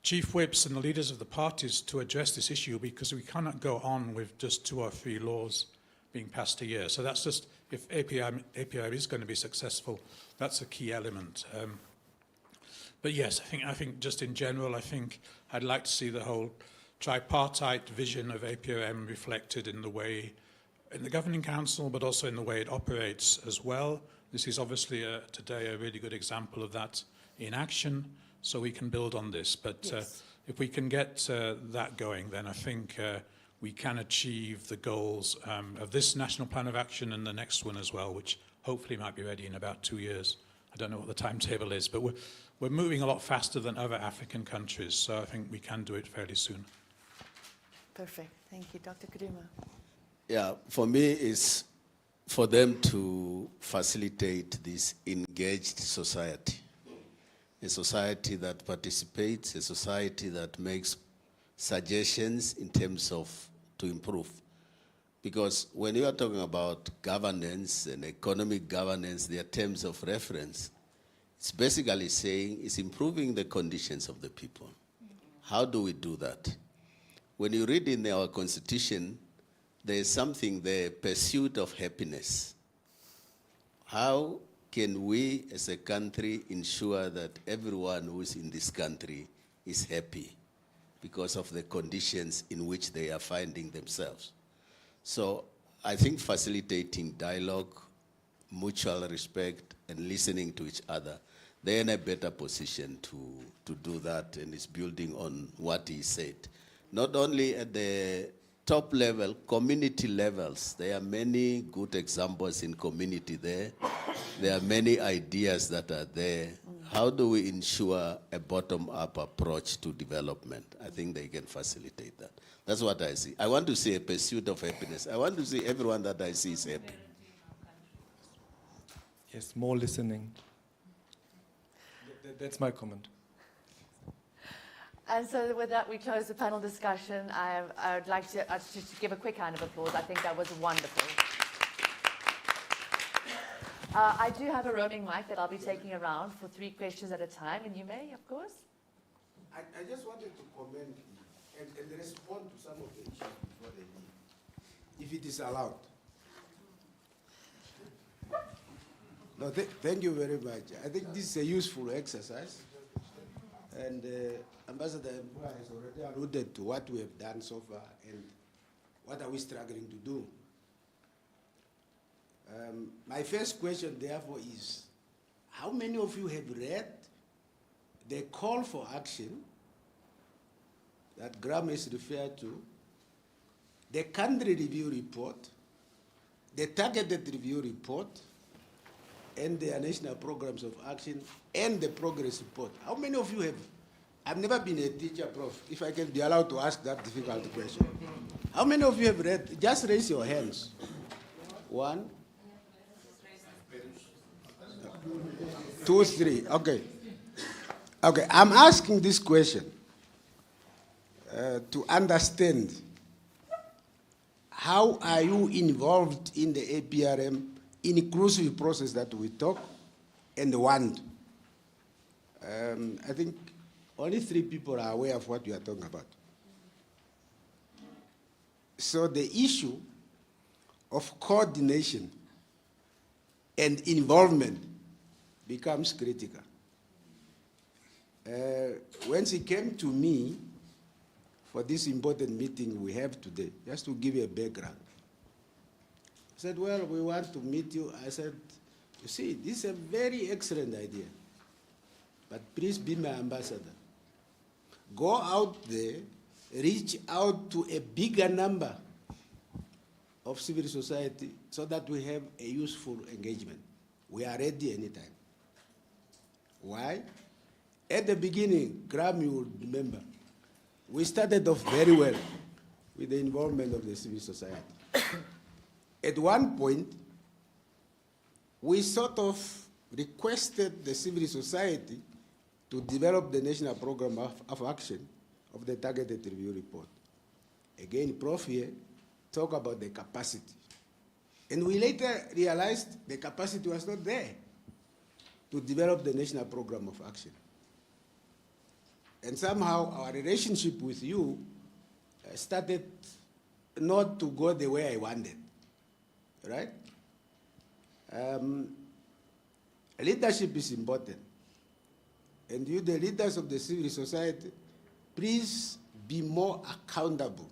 chief whips and the leaders of the parties to address this issue, because we cannot go on with just 2 or 3 laws being passed a year. So that's just, if APRM is going to be successful, that's a key element. But yes, I think just in general, I think I'd like to see the whole tripartite vision of APRM reflected in the way, in the Governing Council, but also in the way it operates as well. This is obviously today a really good example of that in action, so we can build on this. But if we can get that going, then I think we can achieve the goals of this National Plan of Action and the next one as well, which hopefully might be ready in about 2 years. I don't know what the timetable is, but we're moving a lot faster than other African countries, so I think we can do it fairly soon. Perfect. Thank you. Dr. Kaduma. Yeah, for me, it's for them to facilitate this engaged society, a society that participates, a society that makes suggestions in terms of to improve. Because when you are talking about governance and economic governance, they are terms of reference. It's basically saying it's improving the conditions of the people. How do we do that? When you read in our constitution, there is something there, pursuit of happiness. How can we as a country ensure that everyone who is in this country is happy because of the conditions in which they are finding themselves? So I think facilitating dialogue, mutual respect, and listening to each other, they're in a better position to do that, and it's building on what he said. Not only at the top level, community levels, there are many good examples in community there. There are many ideas that are there. How do we ensure a bottom-up approach to development? I think they can facilitate that. That's what I see. I want to see a pursuit of happiness. I want to see everyone that I see is happy. Yes, more listening. That's my comment. And so with that, we close the panel discussion. I would like to give a quick round of applause. I think that was wonderful. I do have a roaming mic that I'll be taking around for 3 questions at a time, and you may, of course. I just wanted to comment and respond to some of the issues before they leave, if it is allowed. No, thank you very much. I think this is a useful exercise. And Ambassador Mbula has already alluded to what we have done so far and what are we struggling to do. My first question, therefore, is how many of you have read the call for action that Graham has referred to, the country review report, the targeted review report, and their national programs of action, and the progress report? How many of you have? I've never been a teacher, Prof, if I can be allowed to ask that difficult question. How many of you have read? Just raise your hands. 1, 2, 3. Okay. Okay, I'm asking this question to understand how are you involved in the APRM inclusive process that we talk and want. I think only 3 people are aware of what we are talking about. So the issue of coordination and involvement becomes critical. When she came to me for this important meeting we have today, just to give you a background, I said, well, we want to meet you. I said, you see, this is a very excellent idea, but please be my ambassador. Go out there, reach out to a bigger number of civil society so that we have a useful engagement. We are ready anytime. Why? At the beginning, Graham, you will remember, we started off very well with the involvement of the civil society. At one point, we sort of requested the civil society to develop the national program of action of the targeted review report. Again, Prof here talk about the capacity. And we later realized the capacity was not there to develop the national program of action. And somehow our relationship with you started not to go the way I wanted, right? Leadership is important. And you, the leaders of the civil society, please be more accountable.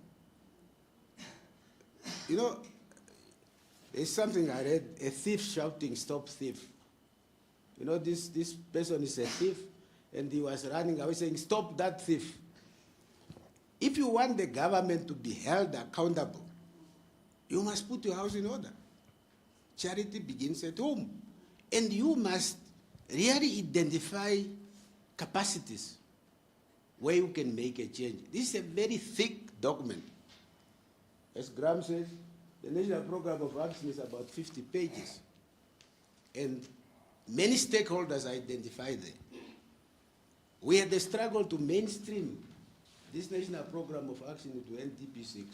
You know, there's something I read, a thief shouting, stop thief. You know, this person is a thief, and he was running away saying, stop that thief. If you want the government to be held accountable, you must put your house in order. Charity begins at home. And you must really identify capacities where you can make a change. This is a very thick document. As Graham says, the National Program of Action is about 50 pages. And many stakeholders are identified there. We had a struggle to mainstream this National Program of Action into NTP6.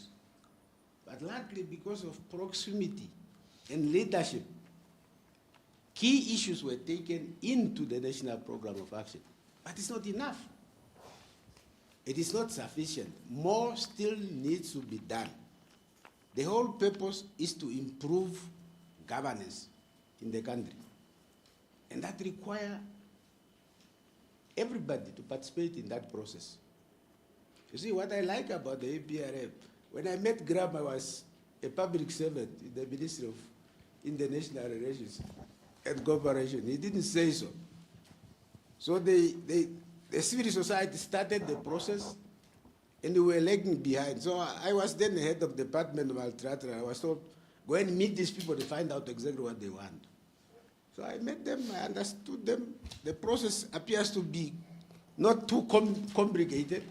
But luckily, because of proximity and leadership, key issues were taken into the National Program of Action. But it's not enough. It is not sufficient. More still needs to be done. The whole purpose is to improve governance in the country. And that requires everybody to participate in that process. You see, what I like about the APRM, when I met Graham, I was a public servant in the Ministry of International Relations and Cooperation. He didn't say so. So the civil society started the process, and we were lagging behind. So I was then the head of the Department of Multilateral. I was told, go and meet these people to find out exactly what they want. So I met them, I understood them. The process appears to be not too complicated.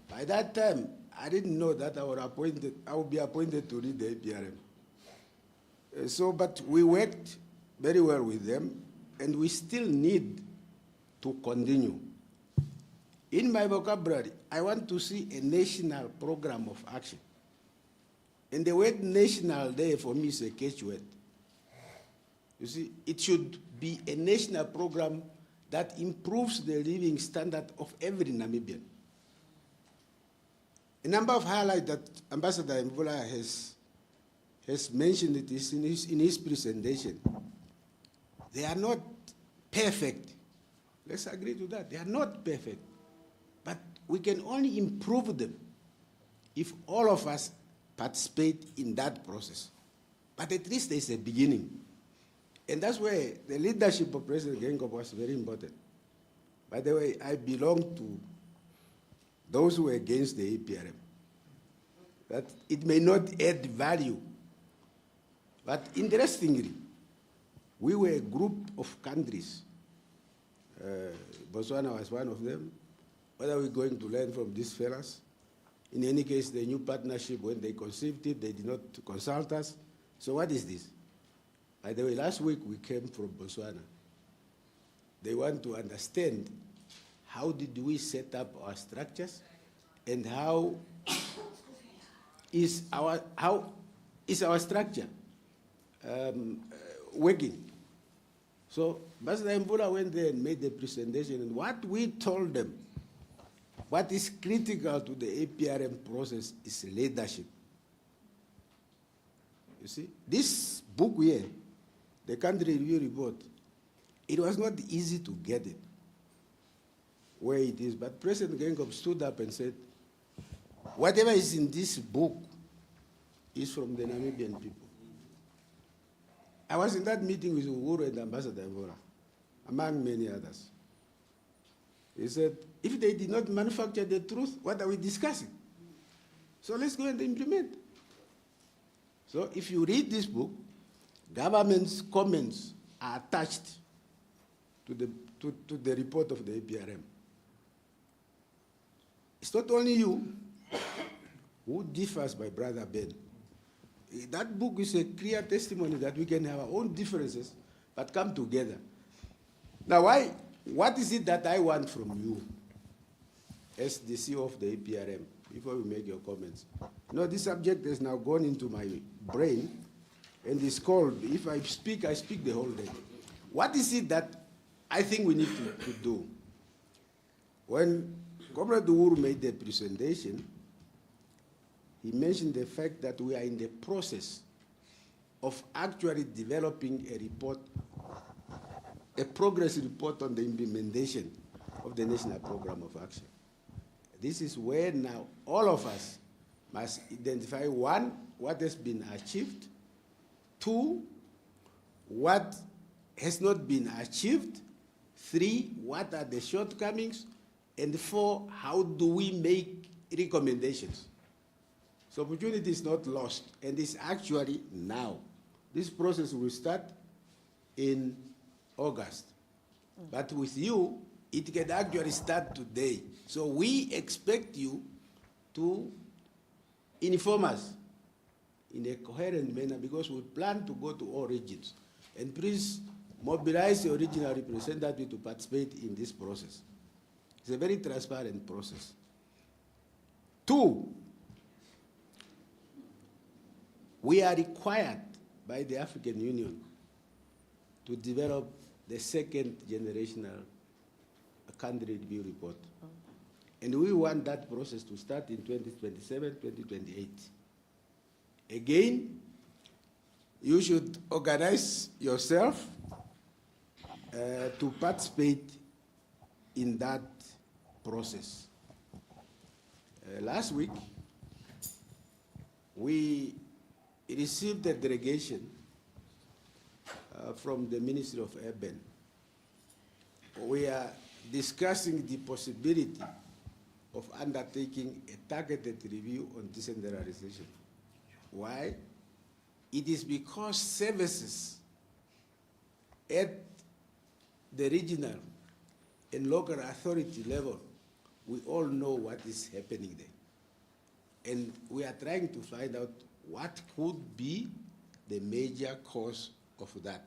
By that time, I didn't know that I would be appointed to lead the APRM. But we worked very well with them, and we still need to continue. In my vocabulary, I want to see a national program of action. And the word national there for me is a catchword. You see, it should be a national program that improves the living standard of every Namibian. A number of highlights that Ambassador Mbula has mentioned it is in his presentation. They are not perfect. Let's agree to that. They are not perfect. But we can only improve them if all of us participate in that process. But at least there's a beginning. And that's where the leadership of President Geingob was very important. By the way, I belong to those who are against the APRM. That it may not add value. But interestingly, we were a group of countries. Botswana was one of them. What are we going to learn from these fellas? In any case, the new partnership, when they conceived it, they did not consult us. So what is this? By the way, last week we came from Botswana. They want to understand how did we set up our structures and how is our structure working. So Ambassador Mbula went there and made the presentation, and what we told them, what is critical to the APRM process is leadership. You see, this book here, the country review report, it was not easy to get it where it is, but President Geingob stood up and said, whatever is in this book is from the Namibian people. I was in that meeting with Uhuru and Ambassador Mbula, among many others. He said, if they did not manufacture the truth, what are we discussing? So let's go and implement. So if you read this book, government's comments are attached to the report of the APRM. It's not only you who differs, my brother Ben. That book is a clear testimony that we can have our own differences, but come together. Now, what is it that I want from you as the CEO of the APRM, before we make your comments? You know, this subject has now gone into my brain, and it's called, if I speak the whole day. What is it that I think we need to do? When Comrade Uhuru made the presentation, he mentioned the fact that we are in the process of actually developing a report, a progress report on the implementation of the National Program of Action. This is where now all of us must identify, one, what has been achieved, two, what has not been achieved, three, what are the shortcomings, and four, how do we make recommendations? So opportunity is not lost, and it's actually now. This process will start in August. But with you, it can actually start today. So we expect you to inform us in a coherent manner, because we plan to go to all regions. And please mobilize your regional representative to participate in this process. It's a very transparent process. Two, we are required by the African Union to develop the second generational country review report. And we want that process to start in 2027, 2028. Again, you should organize yourself to participate in that process. Last week, we received a delegation from the Ministry of Urban. We are discussing the possibility of undertaking a targeted review on decentralization. Why? It is because services at the regional and local authority level, we all know what is happening there. And we are trying to find out what could be the major cause of that.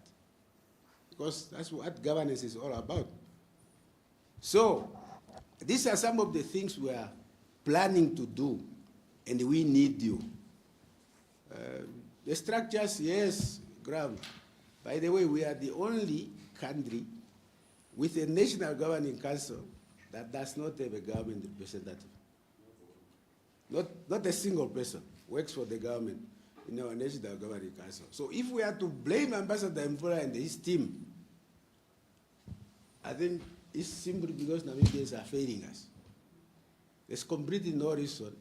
Because that's what governance is all about. So, these are some of the things we are planning to do, and we need you. The structures, yes, Graham. By the way, we are the only country with a national governing council that does not have a government representative. Not a single person works for the government in our national governing council. So if we are to blame Ambassador Mbula and his team think it's simply because Namibians are failing us. There's completely no reason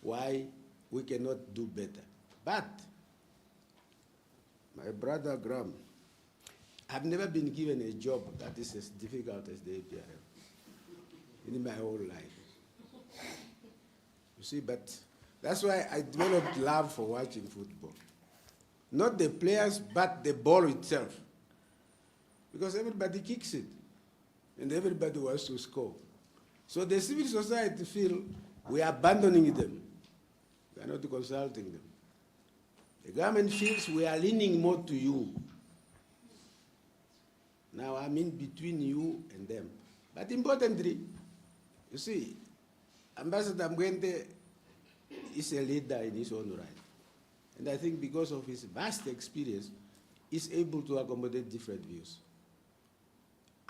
why we cannot do better. But, my brother Graham, I've never been given a job that is as difficult as the APRM in my whole life. You see, but that's why I developed love for watching football. Not the players, but the ball itself. Because everybody kicks it, and everybody wants to score. So the civil society feel we are abandoning them. We are not consulting them. The government feels we are leaning more to you. Now I mean between you and them. But importantly, you see, Ambassador Mwende is a leader in his own right. And I think because of his vast experience, he's able to accommodate different views.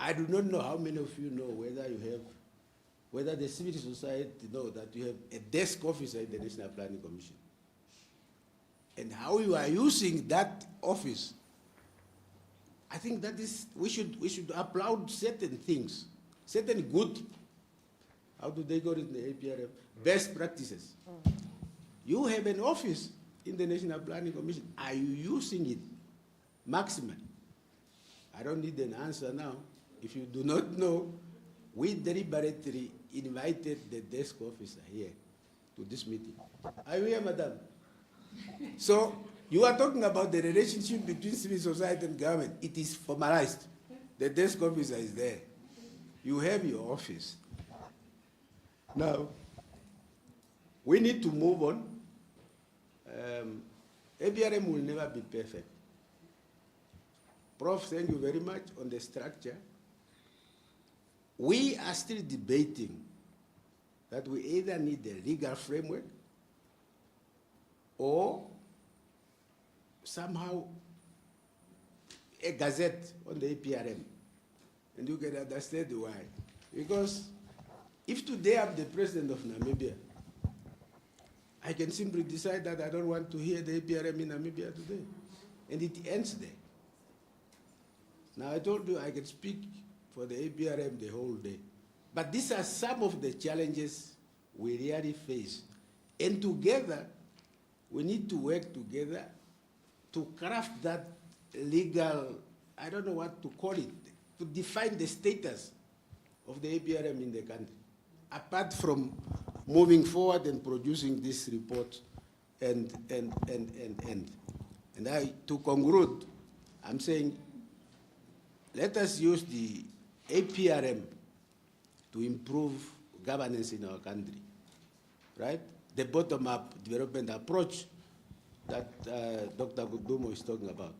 I do not know how many of you know whether the civil society know that you have a desk officer in the National Planning Commission. And how you are using that office. I think that is, we should applaud certain things, certain good, how do they call it in the APRM, best practices. You have an office in the National Planning Commission. Are you using it maximally? I don't need an answer now. If you do not know, we deliberately invited the desk officer here to this meeting. Are you here, madam? So, you are talking about the relationship between civil society and government. It is formalized. The desk officer is there. You have your office. Now, we need to move on. APRM will never be perfect. Prof, thank you very much on the structure. We are still debating that we either need a legal framework or somehow a gazette on the APRM. And you can understand why. Because if today I'm the president of Namibia, I can simply decide that I don't want to hear the APRM in Namibia today. And it ends there. Now I told you I can speak for the APRM the whole day. But these are some of the challenges we really face. And together, we need to work together to craft that legal, I don't know what to call it, to define the status of the APRM in the country, apart from moving forward and producing this report and to conclude, I'm saying, let us use the APRM to improve governance in our country, right? The bottom-up development approach that Dr. Gudumo is talking about.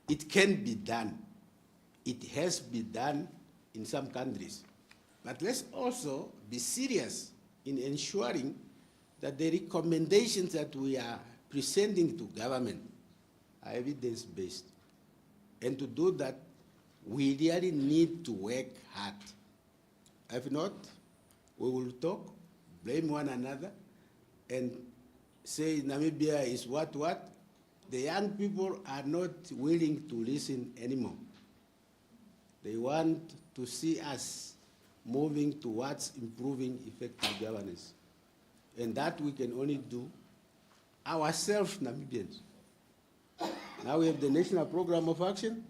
It can be done. It has been done in some countries. But let's also be serious in ensuring that the recommendations that we are presenting to government are evidence-based. And to do that, we really need to work hard. If not, we will talk, blame one another, and say Namibia is what? The young people are not willing to listen anymore. They want to see us moving towards improving effective governance. And that we can only do ourselves, Namibians. Now we have the National Program of Action.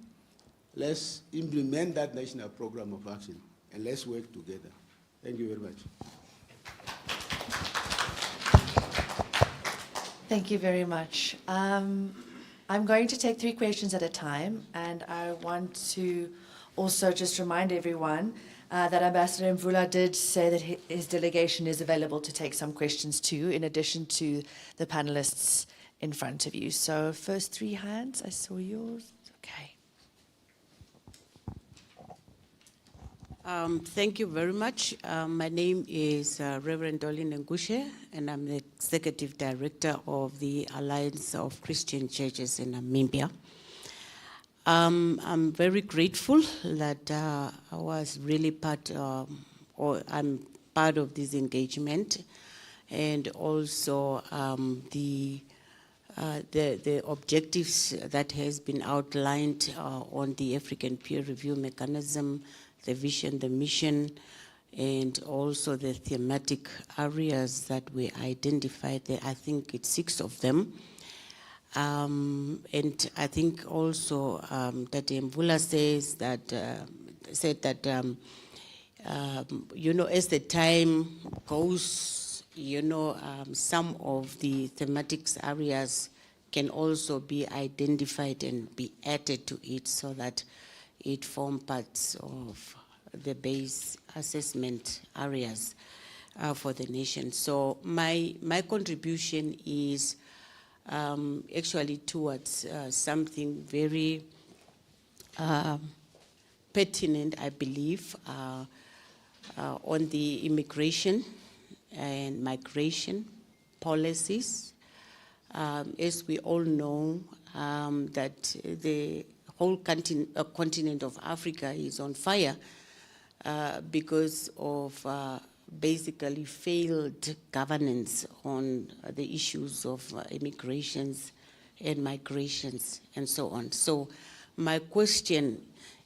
Let's implement that National Program of Action, and let's work together. Thank you very much. Thank you very much. I'm going to take 3 questions at a time, and I want to also just remind everyone that Ambassador Mvula did say that his delegation is available to take some questions too, in addition to the panelists in front of you. So first 3 hands, I saw yours. Okay. Thank you very much. My name is Reverend Dolin Ngushe, and I'm the Executive Director of the Alliance of Christian Churches in Namibia. I'm very grateful that I was really I'm part of this engagement, and also the objectives that has been outlined on the African peer review mechanism, the vision, the mission, and also the thematic areas that we identified there. I think it's 6 of them. And I think also that Mvula said that, you know, as the time goes, you know, some of the thematics areas can also be identified and be added to it so that it forms parts of the base assessment areas for the nation. So my contribution is actually towards something very pertinent, I believe, on the immigration and migration policies. As we all know, that the whole continent of Africa is on fire because of basically failed governance on the issues of immigrations and migrations and so on. So my question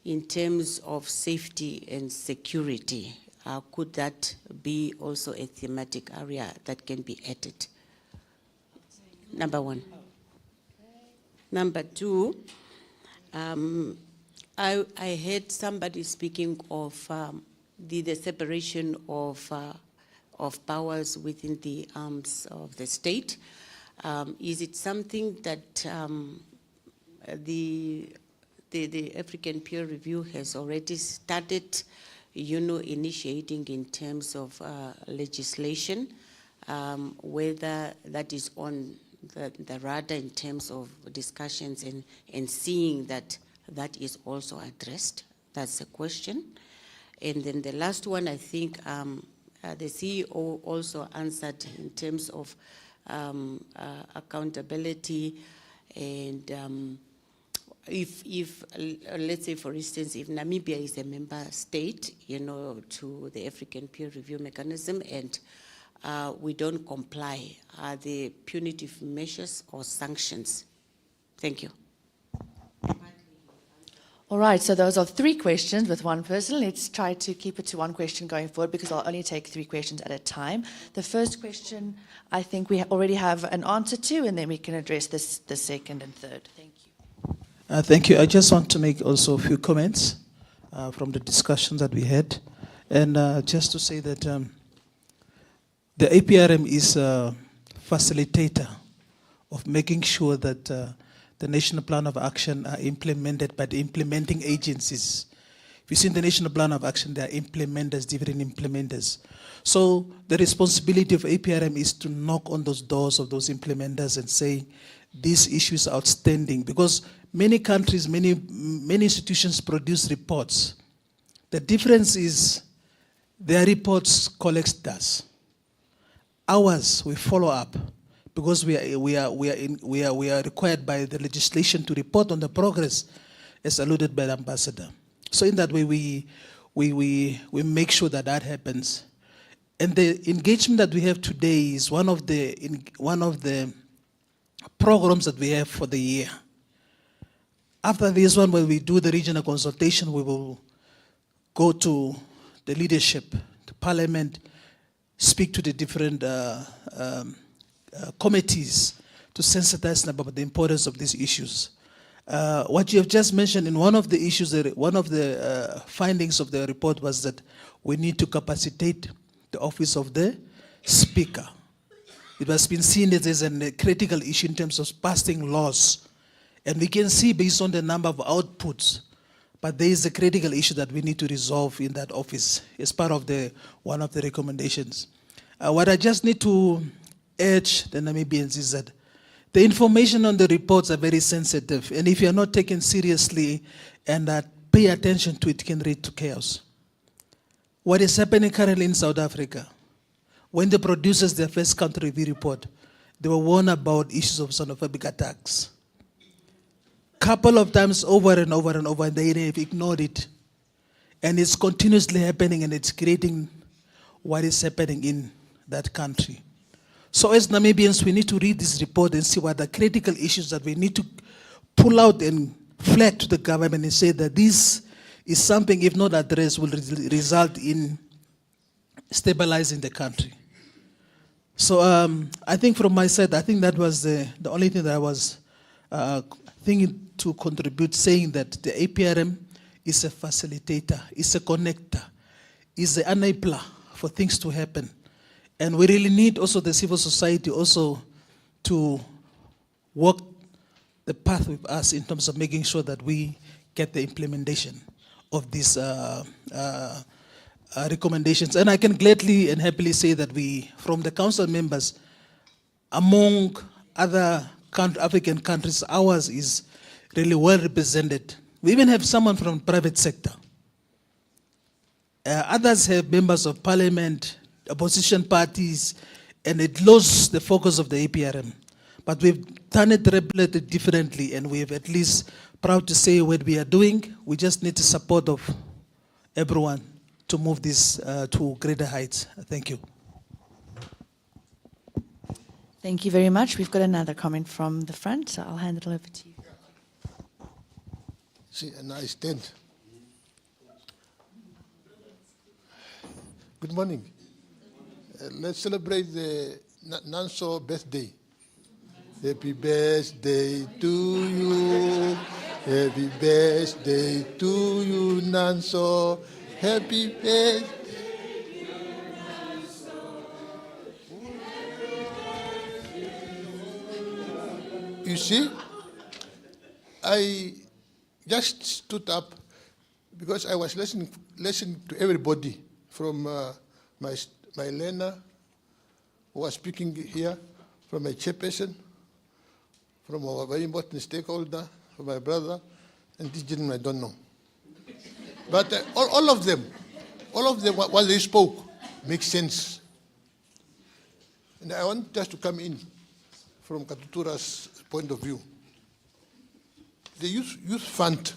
in terms of safety and security, could that be also a thematic area that can be added? Number 1. Number 2, I heard somebody speaking of the separation of powers within the arms of the state. Is it something that the African peer review has already started, you know, initiating in terms of legislation, whether that is on the radar in terms of discussions and seeing that that is also addressed? That's a question. And then the last one, I think the CEO also answered in terms of accountability and if let's say, for instance, if Namibia is a member state, you know, to the African peer review mechanism and we don't comply, are there punitive measures or sanctions? Thank you. All right, so those are 3 questions with one person. Let's try to keep it to 1 question going forward because I'll only take 3 questions at a time. The first question, I think we already have an answer to, and then we can address the second and third. Thank you. Thank you. I just want to make also a few comments from the discussion that we had. And just to say that the APRM is a facilitator of making sure that the National Plan of Action are implemented by the implementing agencies. If you see in the National Plan of Action, there are implementers, different implementers. So the responsibility of APRM is to knock on those doors of those implementers and say, this issue is outstanding. Because many countries, many institutions produce reports. The difference is their reports collects does. Ours, we follow up. Because we are required by the legislation to report on the progress, as alluded by the ambassador. So in that way, we make sure that that happens. And the engagement that we have today is one of the programs that we have for the year. After this one, when we do the regional consultation, we will go to the leadership, to Parliament, speak to the different committees to sensitize them about the importance of these issues. What you have just mentioned in one of the issues, one of the findings of the report was that we need to capacitate the office of the speaker. It has been seen as a critical issue in terms of passing laws. And we can see based on the number of outputs, but there is a critical issue that we need to resolve in that office as part of one of the recommendations. What I just need to urge the Namibians is that the information on the reports are very sensitive, and if you are not taken seriously and pay attention to it, can lead to chaos. What is happening currently in South Africa, when the producers their first country review report, they were warned about issues of xenophobic attacks. Couple of times over and over and over, and they have ignored it. And it's continuously happening, and it's creating what is happening in that country. So as Namibians, we need to read this report and see what are the critical issues that we need to pull out and flag to the government and say that this is something, if not addressed, will result in stabilizing the country. So I think from my side, I think that was the only thing that I was thinking to contribute, saying that the APRM is a facilitator, is a connector, is an enabler for things to happen. And we really need also the civil society also to walk the path with us in terms of making sure that we get the implementation of these recommendations. And I can gladly and happily say that we, from the council members, among other African countries, ours is really well represented. We even have someone from the private sector. Others have members of parliament, opposition parties, and it lost the focus of the APRM. But we've done it relatively differently, and we're at least proud to say what we are doing. We just need the support of everyone to move this to greater heights. Thank you. Thank you very much. We've got another comment from the front, so I'll hand it over to you. See, and I stand. Good morning. Let's celebrate the Nanso birthday. Happy birthday to you. Happy birthday to you, Nanso. Happy birthday. You see, I just stood up because I was listening to everybody from my learner who was speaking here, from my chairperson, from a very important stakeholder, from my brother, and this gentleman I don't know. But all of them, what they spoke, makes sense. And I want just to come in from Katutura's point of view. The youth fund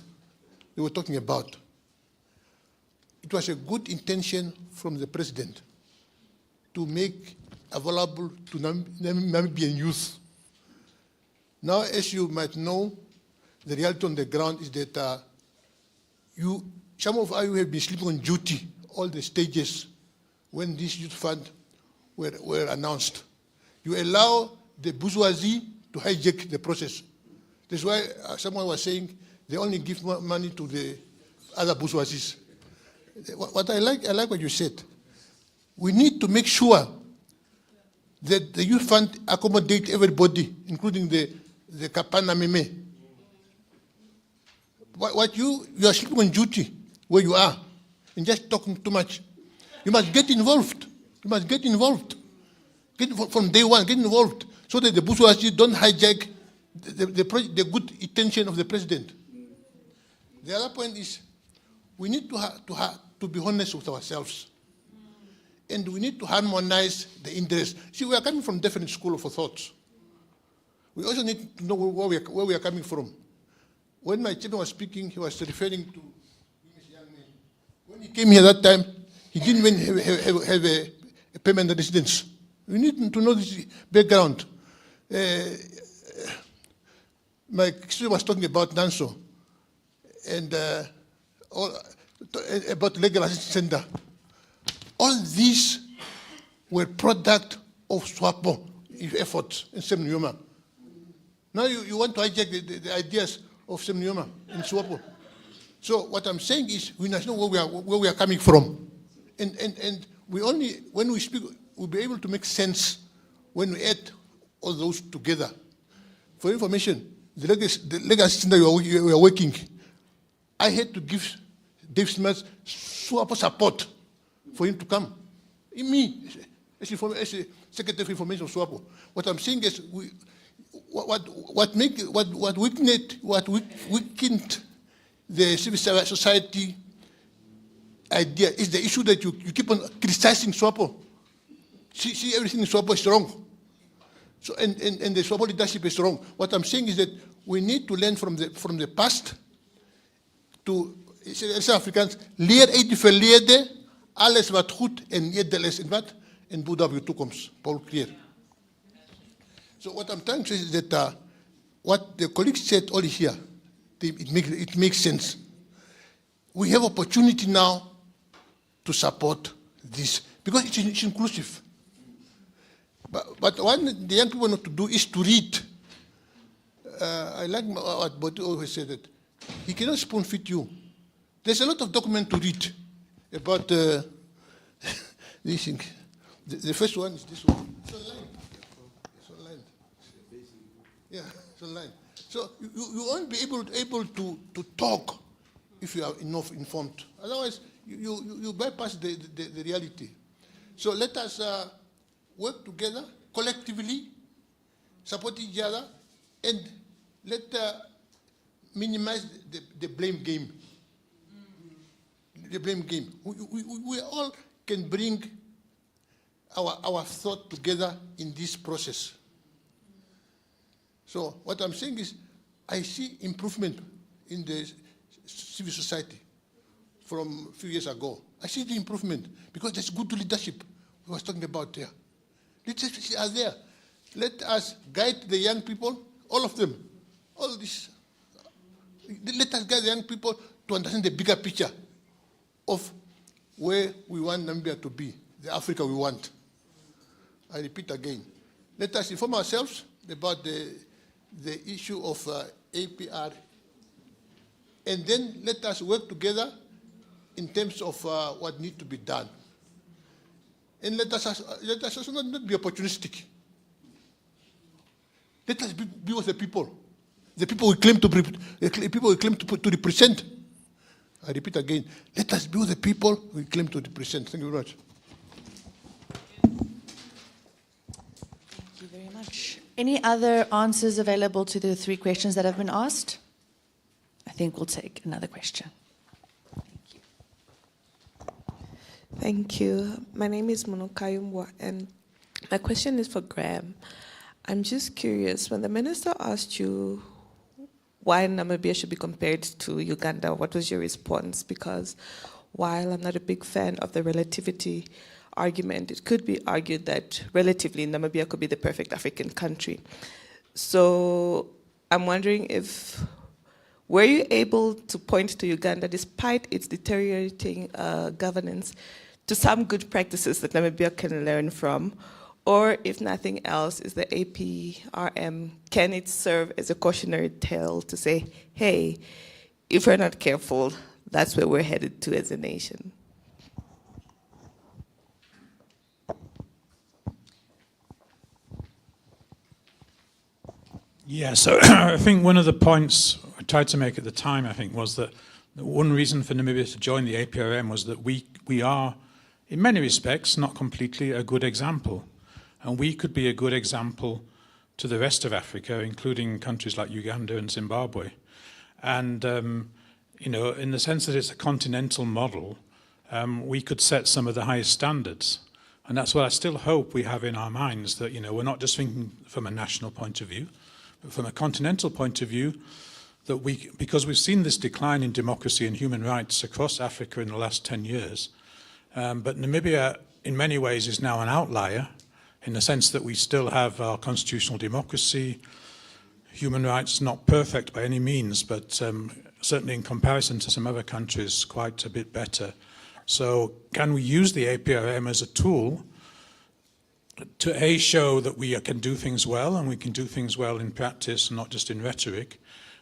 they were talking about, it was a good intention from the president to make available to Namibian youth. Now, as you might know, the reality on the ground is that some of you have been sleeping on duty all the stages when this youth fund were announced. You allow the bourgeoisie to hijack the process. That's why someone was saying they only give money to the other bourgeoisies. What I like what you said. We need to make sure that the youth fund accommodate everybody, including the Kapana Meme. What you are sleeping on duty where you are and just talking too much. You must get involved. You must get involved. From day one, get involved so that the bourgeoisie don't hijack the good intention of the president. The other point is we need to be honest with ourselves. And we need to harmonize the interests. See, we are coming from different schools of thoughts. We also need to know where we are coming from. When my chairman was speaking, he was referring to this young man. When he came here that time, he didn't even have a permanent residence. We need to know this background. My student was talking about Nanso and about legal assistance center. All these were product of SWAPO efforts in Semnyuma. Now you want to hijack the ideas of Semnyuma in SWAPO. So what I'm saying is we must know where we are coming from. And we only, when we speak, we'll be able to make sense when we add all those together. For information, the legacy center we are working, I had to give Dave Smith SWAPO support for him to come. Me, as a Secretary of Information of SWAPO. What I'm saying is, what weakened the civil society idea is the issue that you keep on criticizing SWAPO. See everything in SWAPO is wrong. So and the SWAPO leadership is wrong. What I'm saying is that we need to learn from the past to South Africans leer uit die verlede. Alles wat goed en edel is en wat in Boeddha weer toekomst. Paul Clear. So what I'm trying to say is that what the colleagues said all here, it makes sense. we have opportunity now to support this, because it's inclusive. But what the young people need to do is to read. I like what Botti always said, that he cannot spoon feed you. There's a lot of document to read about these things. The first one is this one. It's online. It's online. Yeah, it's online. So you won't be able to talk if you are enough informed. Otherwise, you bypass the reality. So let us work together collectively, support each other, and let minimize the blame game. The blame game. We all can bring our thought together in this process. So what I'm saying is, I see improvement in the civil society from a few years ago. I see the improvement because there's good leadership we was talking about there. Leadership are there. Let us guide the young people, all of them, all this. Let us guide the young people to understand the bigger picture of where we want Namibia to be, the Africa we want. I repeat again. Let us inform ourselves about the issue of APR, and then let us work together in terms of what needs to be done. And let us also not be opportunistic. Let us be with the people we claim to represent. I repeat again, let us be with the people we claim to represent. Thank you very much. Thank you very much. Any other answers available to the 3 questions that have been asked? I think we'll take another question. Thank you. Thank you. My name is Monokayumwa, and my question is for Graham. I'm just curious, when the minister asked you why Namibia should be compared to Uganda, what was your response? Because while I'm not a big fan of the relativity argument, it could be argued that relatively Namibia could be the perfect African country. So I'm wondering if, were you able to point to Uganda, despite its deteriorating governance, to some good practices that Namibia can learn from? Or if nothing else, is the APRM, can it serve as a cautionary tale to say, hey, if we're not careful, that's where we're headed to as a nation? Yeah, so I think one of the points I tried to make at the time, I think, was that one reason for Namibia to join the APRM was that we are, in many respects, not completely, a good example. And we could be a good example to the rest of Africa, including countries like Uganda and Zimbabwe. And, you know, in the sense that it's a continental model, we could set some of the highest standards. And that's what I still hope we have in our minds, that, you know, we're not just thinking from a national point of view, but from a continental point of view, that because we've seen this decline in democracy and human rights across Africa in the last 10 years, but Namibia, in many ways, is now an outlier, in the sense that we still have our constitutional democracy, human rights not perfect by any means, but certainly in comparison to some other countries, quite a bit better. So can we use the APRM as a tool to A, show that we can do things well, and we can do things well in practice, not just in rhetoric,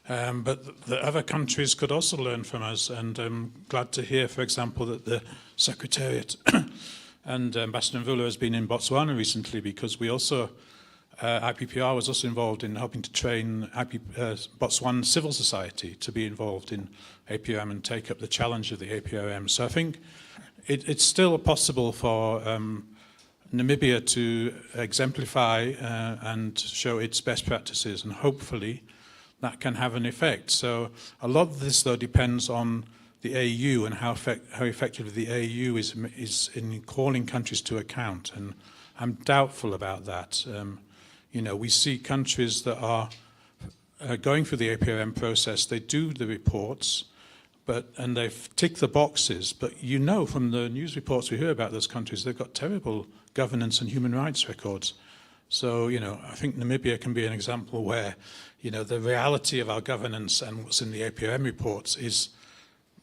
but the other countries could also learn from us. And I'm glad to hear, for example, that the Secretariat and Ambassador Mvula has been in Botswana recently, because we also, IPPR was also involved in helping to train Botswana civil society to be involved in APRM and take up the challenge of the APRM. So I think it's still possible for Namibia to exemplify and show its best practices, and hopefully that can have an effect. So a lot of this, though, depends on the AU and how effective the AU is in calling countries to account, and I'm doubtful about that. You know, we see countries that are going through the APRM process, they do the reports, and they've ticked the boxes, but you know from the news reports we hear about those countries, they've got terrible governance and human rights records. So, you know, I think Namibia can be an example where, you know, the reality of our governance and what's in the APRM reports is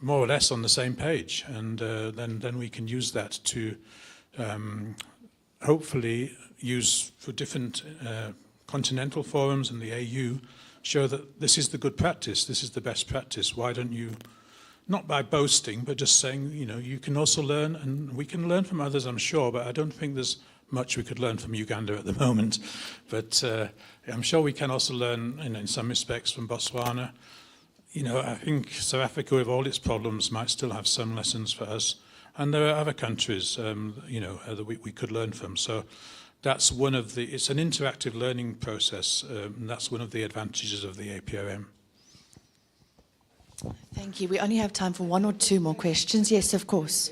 more or less on the same page, and then we can use that to hopefully use for different continental forums and the AU, show that this is the good practice, this is the best practice. Why don't you, not by boasting, but just saying, you know, you can also learn, and we can learn from others, I'm sure, but I don't think there's much we could learn from Uganda at the moment. But I'm sure we can also learn, in some respects, from Botswana. You know, I think South Africa, with all its problems, might still have some lessons for us. And there are other countries, you know, that we could learn from. So that's one of the, it's an interactive learning process, and that's one of the advantages of the APRM. Thank you. We only have time for one or two more questions. Yes, of course.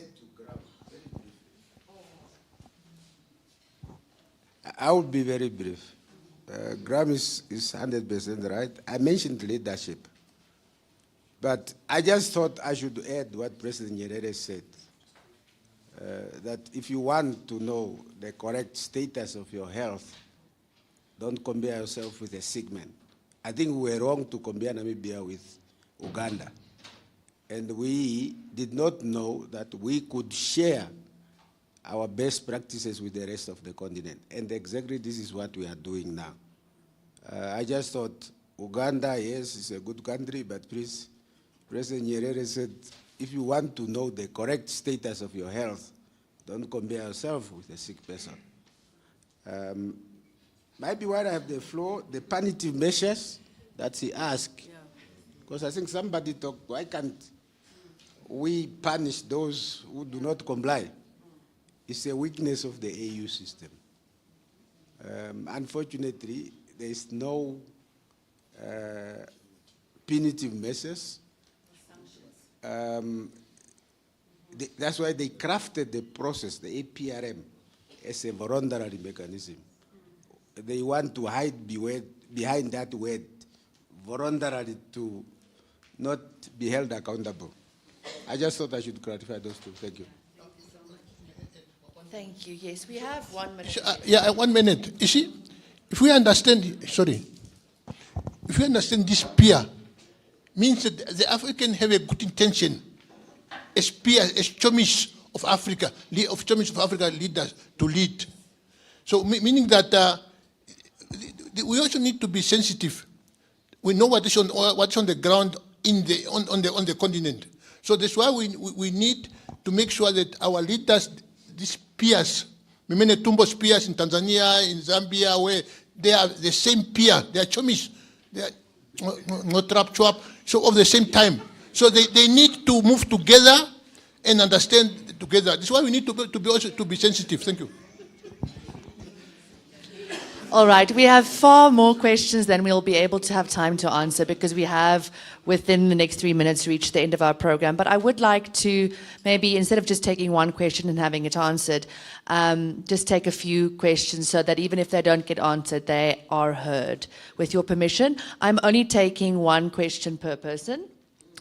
I will be very brief. Graham is 100% right. I mentioned leadership. But I just thought I should add what President Nyerere said, that if you want to know the correct status of your health, don't compare yourself with a sick man. I think we were wrong to compare Namibia with Uganda. And we did not know that we could share our best practices with the rest of the continent. And exactly this is what we are doing now. I just thought Uganda, yes, is a good country, but please, President Nyerere said, if you want to know the correct status of your health, don't compare yourself with a sick person. Maybe while I have the floor, the punitive measures that he asked, because I think somebody talked, why can't we punish those who do not comply? It's a weakness of the AU system. Unfortunately, there is no punitive measures. That's why they crafted the process, the APRM, as a voluntary mechanism. They want to hide behind that word, voluntary, to not be held accountable. I just thought I should clarify those two. Thank you. Thank you. Yes, we have 1 minute. Yeah, 1 minute. You see, if we understand, if we understand this peer, means that the African have a good intention as peers, as chomis of Africa, leaders to lead. So meaning that we also need to be sensitive. We know what is on the ground on the continent. So that's why we need to make sure that our leaders, these peers, Mimene Tumbo's peers in Tanzania, in Zambia, where they are the same peer, they are chomis, they are not trap, so of the same time. So they need to move together and understand together. That's why we need to be sensitive. Thank you. All right, we have far more questions than we'll be able to have time to answer, because we have, within the next 3 minutes, reached the end of our program. But I would like to maybe, instead of just taking one question and having it answered, just take a few questions so that even if they don't get answered, they are heard. With your permission, I'm only taking one question per person.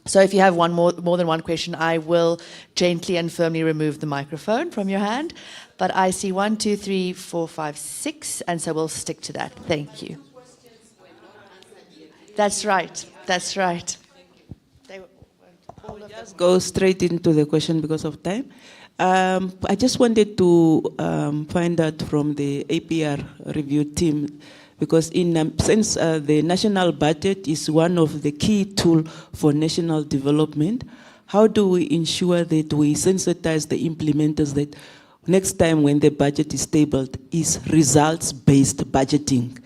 So if you have more than one question, I will gently and firmly remove the microphone from your hand. But I see 1, 2, 3, 4, 5, 6, and so we'll stick to that. Thank you. That's right. That's right. I'll just go straight into the question because of time. I just wanted to find out from the APR review team, because since the national budget is one of the key tools for national development, how do we ensure that we sensitize the implementers that next time when the budget is tabled is results-based budgeting?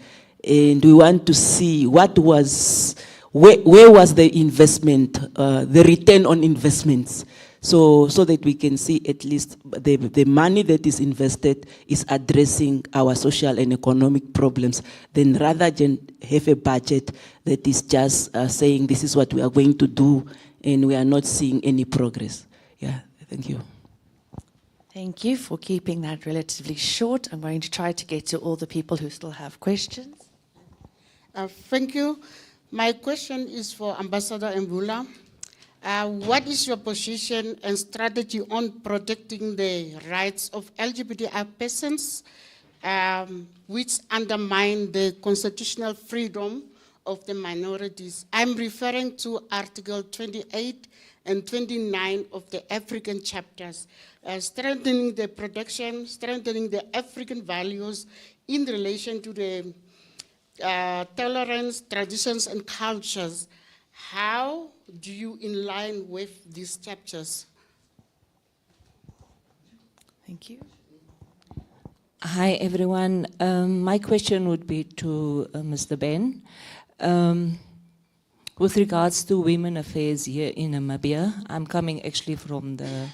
And we want to see where was the investment, the return on investments, so that we can see at least the money that is invested is addressing our social and economic problems, then rather than have a budget that is just saying this is what we are going to do and we are not seeing any progress. Yeah, thank you. Thank you for keeping that relatively short. I'm going to try to get to all the people who still have questions. Thank you. My question is for Ambassador Mvula. What is your position and strategy on protecting the rights of LGBTI persons, which undermine the constitutional freedom of the minorities? I'm referring to Article 28 and 29 of the African chapters, strengthening the protection, strengthening the African values in relation to the tolerance, traditions, and cultures. How do you in line with these chapters? Thank you. Hi, everyone. My question would be to Mr. Ben. With regards to women affairs here in Namibia, I'm coming actually from the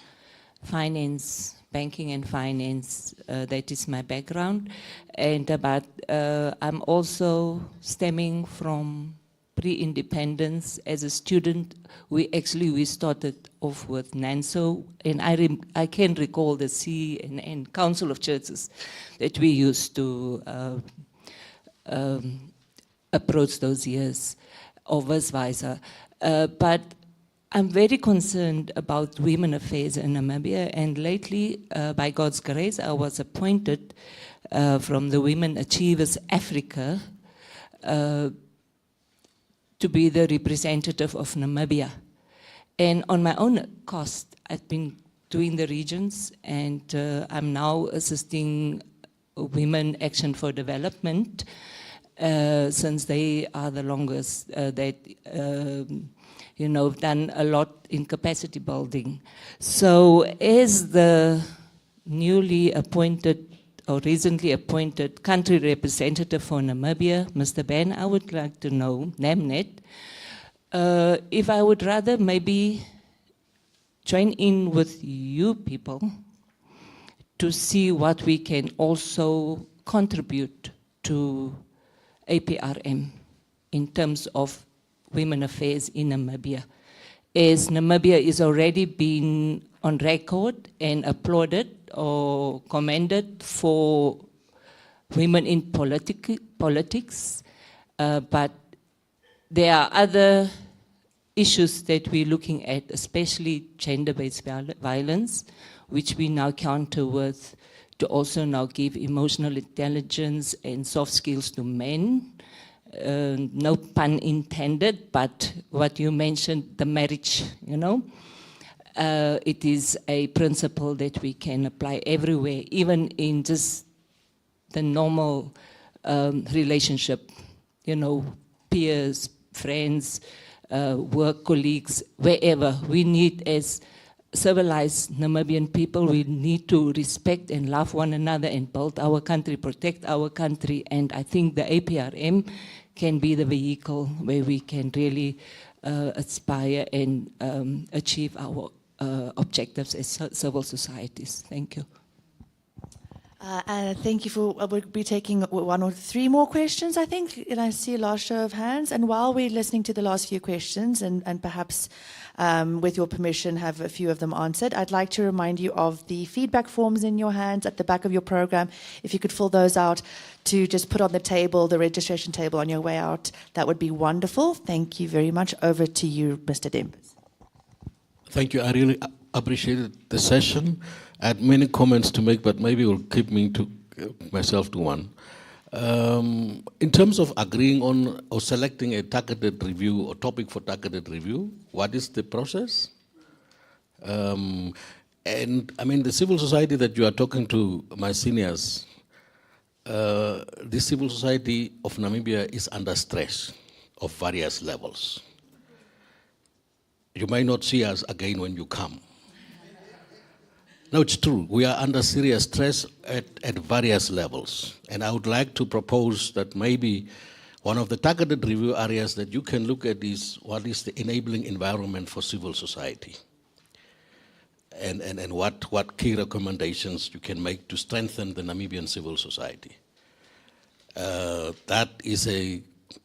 finance, banking and finance, that is my background. But I'm also stemming from pre-independence. As a student, we started off with NANSO, and I can recall the CNN Council of Churches that we used to approach those years, or vice versa. But I'm very concerned about women affairs in Namibia, and lately, by God's grace, I was appointed from the Women Achievers Africa to be the representative of Namibia. And on my own cost, I've been doing the regions, and I'm now assisting Women Action for Development, since they are the longest, done a lot in capacity building. So as the newly appointed or recently appointed country representative for Namibia, Mr. Ben, I would like to know, NamNet, if I would rather maybe join in with you people to see what we can also contribute to APRM in terms of women affairs in Namibia. As Namibia is already been on record and applauded or commended for women in politics, but there are other issues that we're looking at, especially gender-based violence, which we now counter with to also now give emotional intelligence and soft skills to men. No pun intended, but what you mentioned, the marriage, it is a principle that we can apply everywhere, even in just the normal relationship, peers, friends, work colleagues, wherever. We need, as civilized Namibian people, we need to respect and love one another and build our country, protect our country. And I think the APRM can be the vehicle where we can really aspire and achieve our objectives as civil societies. Thank you. And thank you for, we'll be taking 1 or 3 more questions, I think, and I see a last show of hands. And while we're listening to the last few questions, and perhaps with your permission have a few of them answered, I'd like to remind you of the feedback forms in your hands at the back of your program. If you could fill those out to just put on the table, the registration table on your way out, that would be wonderful. Thank you very much. Over to you, Mr. Dembers. Thank you. I really appreciated the session. I had many comments to make, but maybe we'll keep myself to one. In terms of agreeing on or selecting a targeted review or topic for targeted review, what is the process? And I mean, the civil society that you are talking to, my seniors, the civil society of Namibia is under stress of various levels. You may not see us again when you come. No, it's true. We are under serious stress at various levels. And I would like to propose that maybe one of the targeted review areas that you can look at is what is the enabling environment for civil society. And what key recommendations you can make to strengthen the Namibian civil society. That is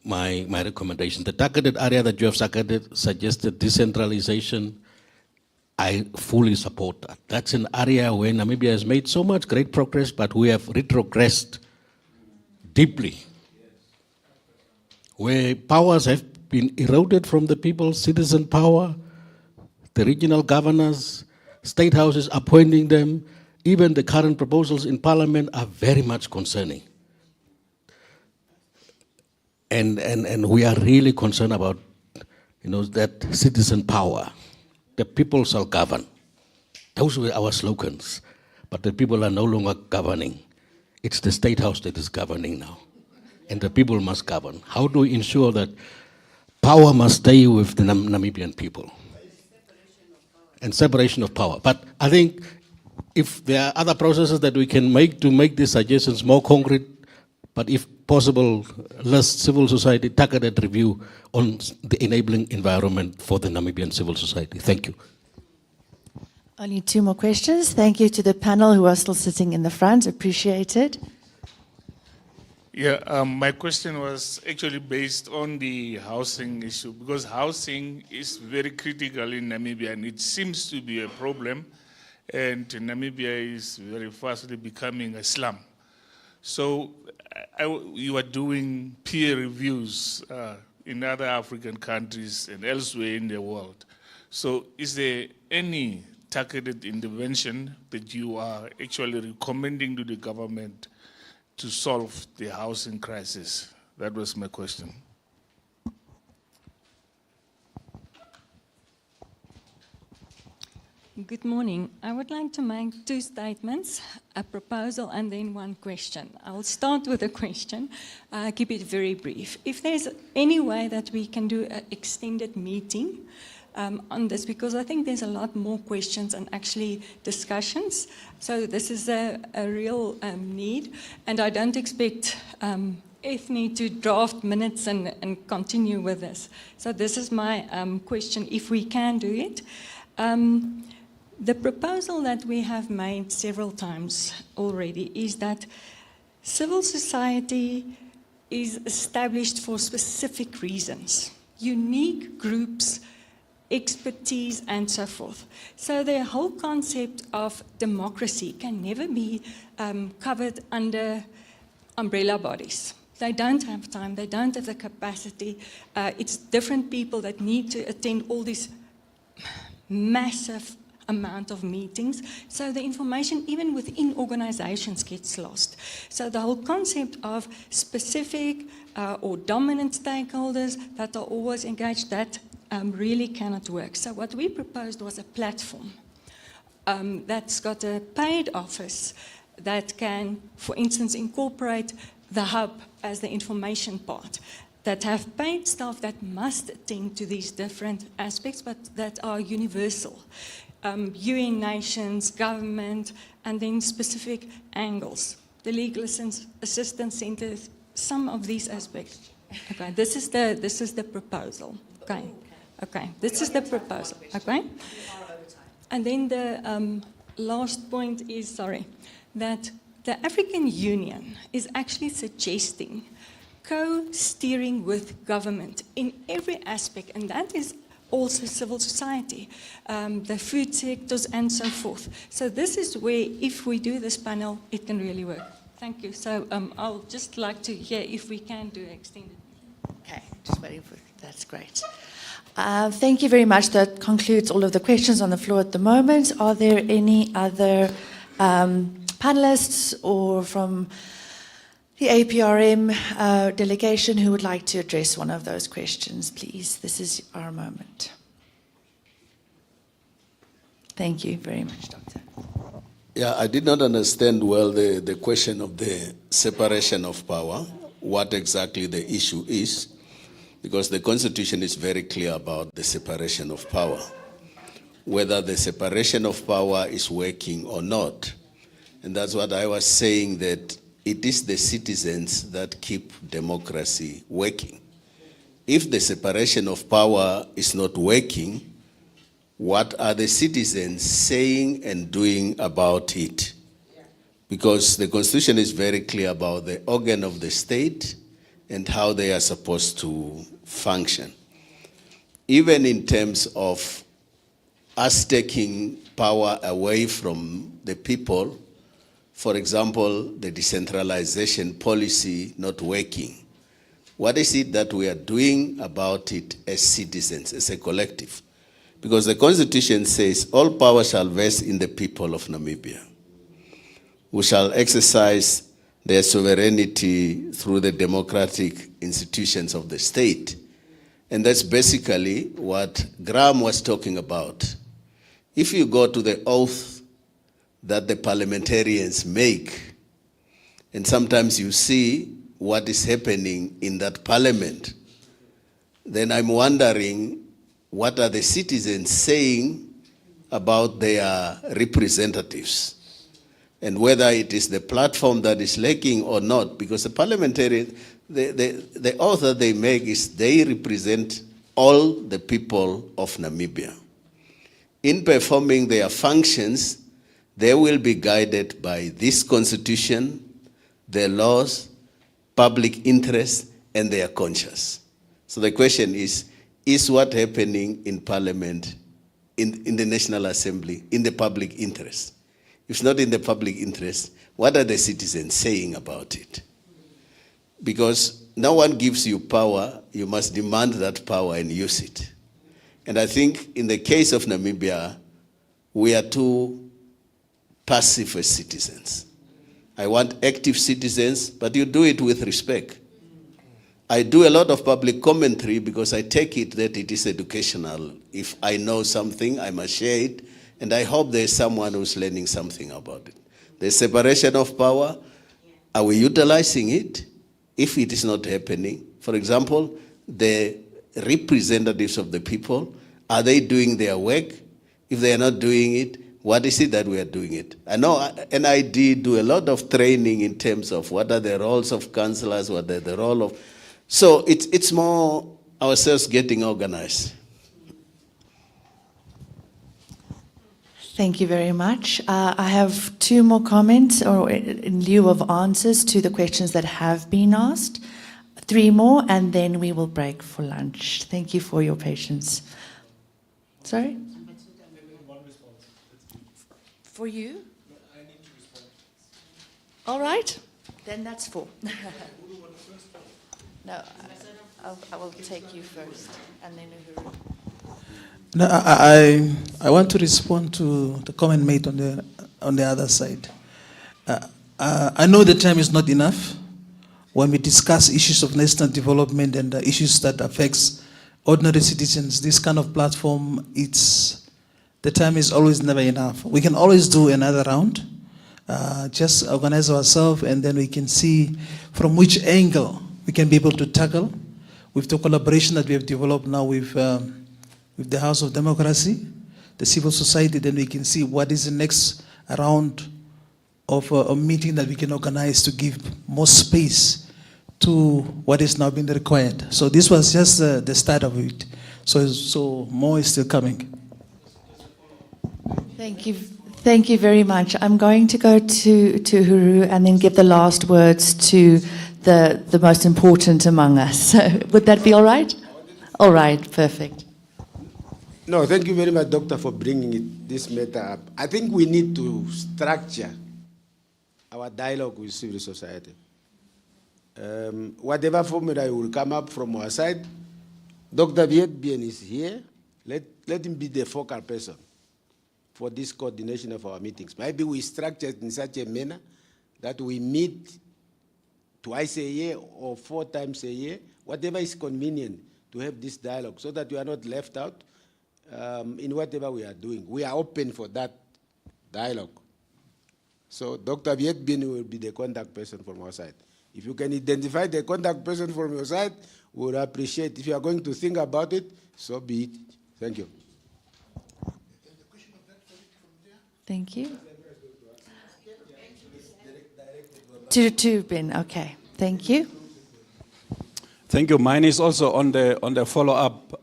my recommendation. The targeted area that you have suggested, decentralization, I fully support that. That's an area where Namibia has made so much great progress, but we have retrogressed deeply. Where powers have been eroded from the people, citizen power, the regional governors, state houses appointing them, even the current proposals in parliament are very much concerning. And we are really concerned about, that citizen power the people shall govern. Those were our slogans. But the people are no longer governing. It's the State House that is governing now. And the people must govern. How do we ensure that power must stay with the Namibian people? And separation of power. But I think if there are other processes that we can make to make these suggestions more concrete, but if possible, less civil society targeted review on the enabling environment for the Namibian civil society. Thank you. Only 2 more questions. Thank you to the panel who are still sitting in the front. Appreciated. Yeah, my question was actually based on the housing issue, because housing is very critical in Namibia and it seems to be a problem, and Namibia is very fastly becoming a slum. So you are doing peer reviews in other African countries and elsewhere in the world. So is there any targeted intervention that you are actually recommending to the government to solve the housing crisis? That was my question. Good morning. I would like to make 2 statements, a proposal and then 1 question. I'll start with a question, keep it very brief. If there's any way that we can do an extended meeting on this, because I think there's a lot more questions and actually discussions. So this is a real need, and I don't expect Ethne to draft minutes and continue with this. So this is my question, if we can do it. The proposal that we have made several times already is that civil society is established for specific reasons, unique groups, expertise, and so forth. So the whole concept of democracy can never be covered under umbrella bodies. They don't have time, they don't have the capacity. It's different people that need to attend all these massive amount of meetings, so the information even within organizations gets lost. So the whole concept of specific or dominant stakeholders that are always engaged, that really cannot work. So what we proposed was a platform that's got a paid office that can, for instance, incorporate the hub as the information part, that have paid staff that must attend to these different aspects, but that are universal. UN nations, government, and then specific angles. The legal assistance centers, some of these aspects. Okay, this is the proposal. Okay, this is the proposal. Okay, and then the last point is, that the African Union is actually suggesting co-steering with government in every aspect, and that is also civil society, the food sectors, and so forth. So this is where, if we do this panel, it can really work. Thank you. So I'll just like to hear if we can do extended. Okay, just waiting for, that's great. Thank you very much. That concludes all of the questions on the floor at the moment. Are there any other panelists or from the APRM delegation who would like to address one of those questions, please? This is our moment. Thank you very much, Doctor. Yeah, I did not understand well the question of the separation of power, what exactly the issue is, because the Constitution is very clear about the separation of power, whether the separation of power is working or not. And that's what I was saying, that it is the citizens that keep democracy working. If the separation of power is not working, what are the citizens saying and doing about it? Because the Constitution is very clear about the organ of the state and how they are supposed to function. Even in terms of us taking power away from the people, for example, the decentralization policy not working. What is it that we are doing about it as citizens, as a collective? Because the Constitution says all power shall vest in the people of Namibia, who shall exercise their sovereignty through the democratic institutions of the state. And that's basically what Graham was talking about. if you go to the oath that the parliamentarians make, and sometimes you see what is happening in that parliament, then I'm wondering, what are the citizens saying about their representatives? And whether it is the platform that is lacking or not, because the parliamentarians, the oath that they make is they represent all the people of Namibia. In performing their functions, they will be guided by this constitution, their laws, public interest, and their conscience. So the question is what happening in Parliament, in the National Assembly, in the public interest? If it's not in the public interest, what are the citizens saying about it? Because no one gives you power, you must demand that power and use it. And I think in the case of Namibia, we are too passive as citizens. I want active citizens, but you do it with respect. I do a lot of public commentary because I take it that it is educational. If I know something, I must share it, and I hope there's someone who's learning something about it. The separation of power, are we utilizing it? If it is not happening, for example, the representatives of the people, are they doing their work? If they are not doing it, what is it that we are doing it? I know NID do a lot of training in terms of what are the roles of councillors, what are the role of... So it's more ourselves getting organized. Thank you very much. I have two more comments, or in lieu of answers to the questions that have been asked. 3 more, and then we will break for lunch. Thank you for your patience. Sorry? For you? I need to respond. All right, then that's 4. No, I will take you first, and then Uhuru. No, I want to respond to the comment made on the other side. I know the time is not enough when we discuss issues of national development and the issues that affects ordinary citizens. This kind of platform, the time is always never enough. We can always do another round, just organize ourselves, and then we can see from which angle we can be able to tackle with the collaboration that we have developed now with the House of Democracy, the civil society. Then we can see what is the next round of a meeting that we can organize to give more space to what is now being required. So this was just the start of it. So more is still coming. Thank you. Thank you very much. I'm going to go to Huru and then give the last words to the most important among us. Would that be all right? All right, perfect. No, thank you very much, Doctor, for bringing this matter up. I think we need to structure our dialogue with civil society. Whatever formula will come up from our side, Dr. Vietbien is here. Let him be the focal person for this coordination of our meetings. Maybe we structure it in such a manner that we meet twice a year or 4 times a year, whatever is convenient to have this dialogue, so that we are not left out in whatever we are doing. We are open for that dialogue. So Dr. Vietbien will be the contact person from our side. If you can identify the contact person from your side, we would appreciate. If you are going to think about it, so be it. Thank you. Thank you. To Ben, okay. Thank you. Thank you. Mine is also on the follow-up.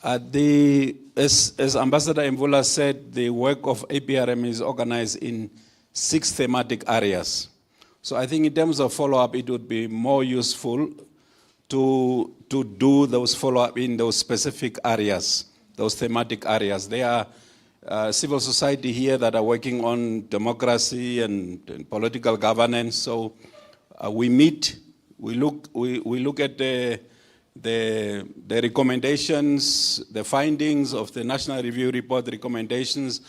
As Ambassador Mvula said, the work of APRM is organized in 6 thematic areas. So I think in terms of follow-up, it would be more useful to do those follow-up in those specific areas, those thematic areas. There are civil society here that are working on democracy and political governance. So we meet, we look at the recommendations, the findings of the National Review Report recommendations,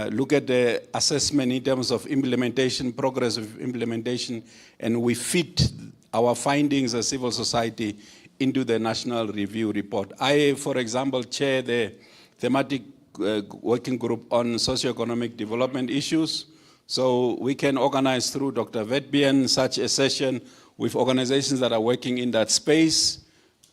look at the assessment in terms of implementation, progress of implementation, and we fit our findings as civil society into the National Review Report. I, for example, chair the thematic working group on socio-economic development issues. So we can organize through Dr. Vetbien such a session with organizations that are working in that space,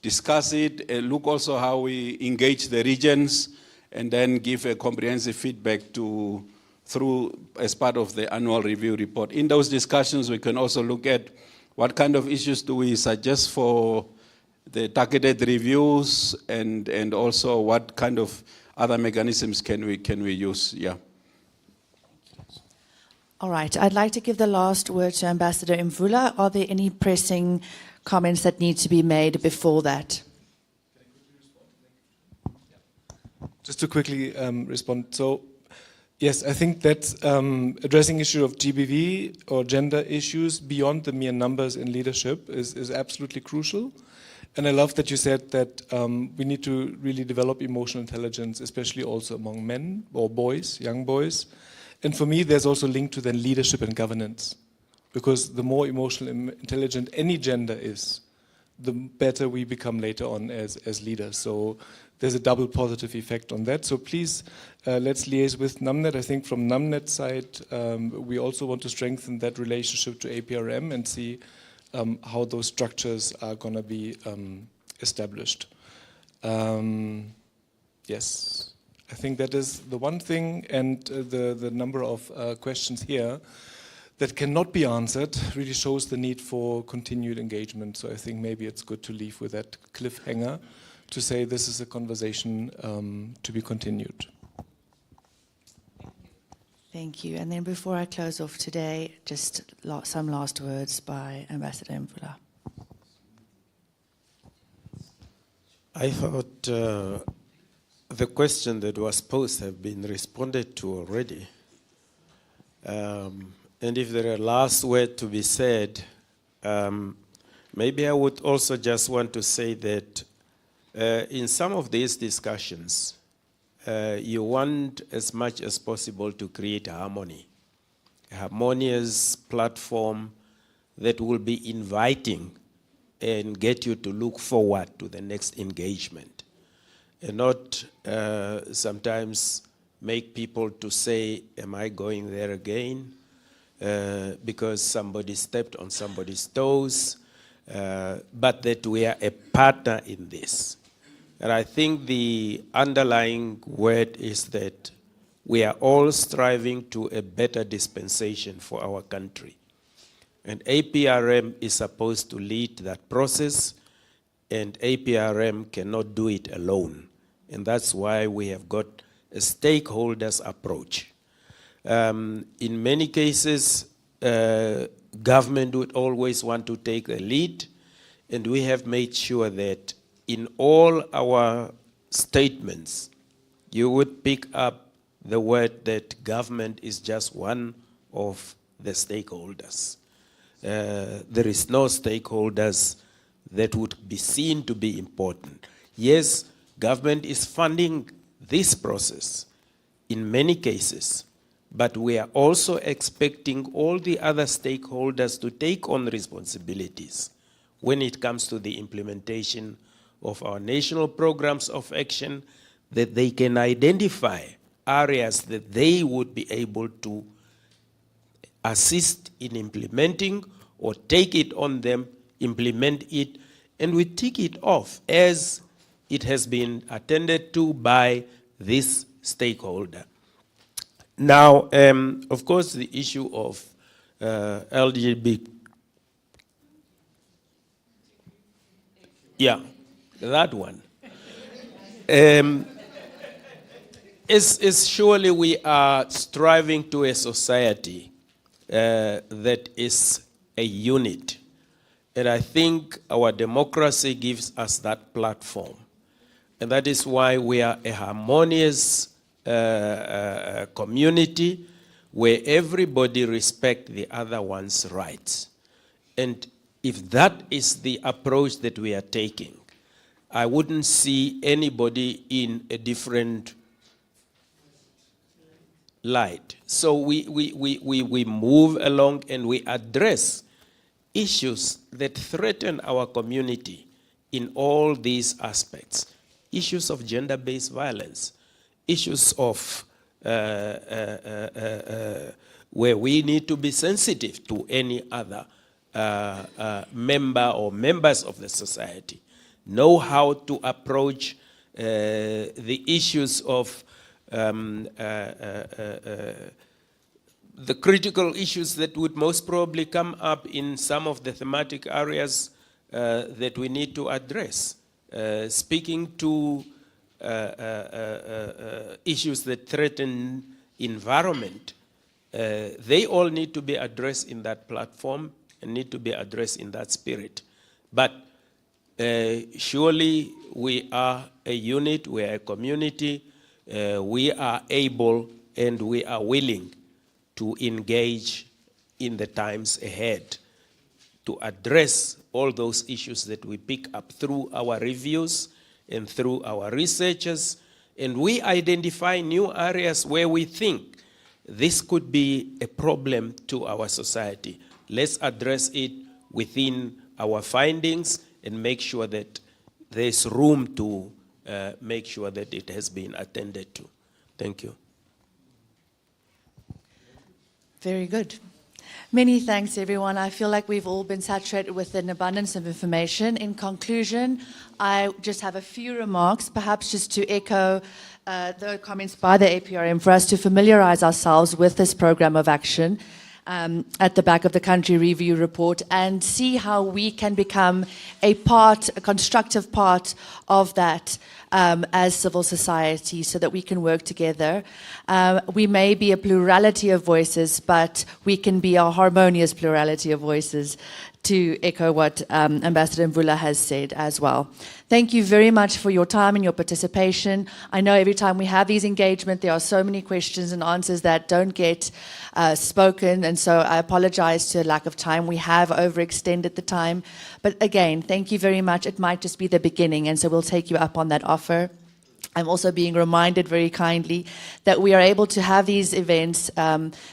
discuss it, look also how we engage the regions, and then give a comprehensive feedback through as part of the annual review report. In those discussions, we can also look at what kind of issues do we suggest for the targeted reviews, and also what kind of other mechanisms can we use, yeah. All right, I'd like to give the last word to Ambassador Mvula. Are there any pressing comments that need to be made before that? Just to quickly respond. So, yes, I think that addressing issue of GBV or gender issues beyond the mere numbers in leadership is absolutely crucial. And I love that you said that we need to really develop emotional intelligence, especially also among men or boys, young boys. And for me, there's also a link to then leadership and governance. Because the more emotionally intelligent any gender is, the better we become later on as leaders. So there's a double positive effect on that. So please, let's liaise with NamNet. I think from NamNet side, we also want to strengthen that relationship to APRM and see how those structures are going to be established. Yes, I think that is the one thing, and the number of questions here that cannot be answered really shows the need for continued engagement. So I think maybe it's good to leave with that cliffhanger to say this is a conversation to be continued. Thank you. And then before I close off today, just some last words by Ambassador Mvula. I thought the question that was posed have been responded to already. And if there are last words to be said, maybe I would also just want to say that in some of these discussions, you want as much as possible to create harmony, a harmonious platform that will be inviting and get you to look forward to the next engagement, and not sometimes make people to say, am I going there again? Because somebody stepped on somebody's toes, but that we are a partner in this. And I think the underlying word is that we are all striving to a better dispensation for our country. And APRM is supposed to lead that process, and APRM cannot do it alone. And that's why we have got a stakeholders approach. In many cases, government would always want to take the lead, and we have made sure that in all our statements, you would pick up the word that government is just one of the stakeholders. There is no stakeholders that would be seen to be important. Yes, government is funding this process in many cases, but we are also expecting all the other stakeholders to take on responsibilities when it comes to the implementation of our national programs of action, that they can identify areas that they would be able to assist in implementing or take it on them, implement it, and we tick it off as it has been attended to by this stakeholder. Now, of course, the issue of LGBT, yeah, that one. Is surely we are striving to a society that is a unit. And I think our democracy gives us that platform. And that is why we are a harmonious community where everybody respects the other one's rights. And if that is the approach that we are taking, I wouldn't see anybody in a different light. So we move along and we address issues that threaten our community in all these aspects. Issues of gender-based violence, issues of where we need to be sensitive to any other member or members of the society, know how to approach the issues of the critical issues that would most probably come up in some of the thematic areas that we need to address. Speaking to issues that threaten environment, they all need to be addressed in that platform and need to be addressed in that spirit. But surely we are a unit, we are a community, we are able and we are willing to engage in the times ahead to address all those issues that we pick up through our reviews and through our researches. And we identify new areas where we think this could be a problem to our society. Let's address it within our findings and make sure that there's room to make sure that it has been attended to. Thank you. Very good. Many thanks, everyone. I feel like we've all been saturated with an abundance of information. In conclusion, I just have a few remarks, perhaps just to echo the comments by the APRM for us to familiarize ourselves with this program of action at the back of the country review report and see how we can become a constructive part of that as civil society so that we can work together. We may be a plurality of voices, but we can be a harmonious plurality of voices, to echo what Ambassador Mvula has said as well. Thank you very much for your time and your participation. I know every time we have these engagements, there are so many questions and answers that don't get spoken, and so I apologize to a lack of time. We have overextended the time. But again, thank you very much. It might just be the beginning, and so we'll take you up on that offer. I'm also being reminded very kindly that we are able to have these events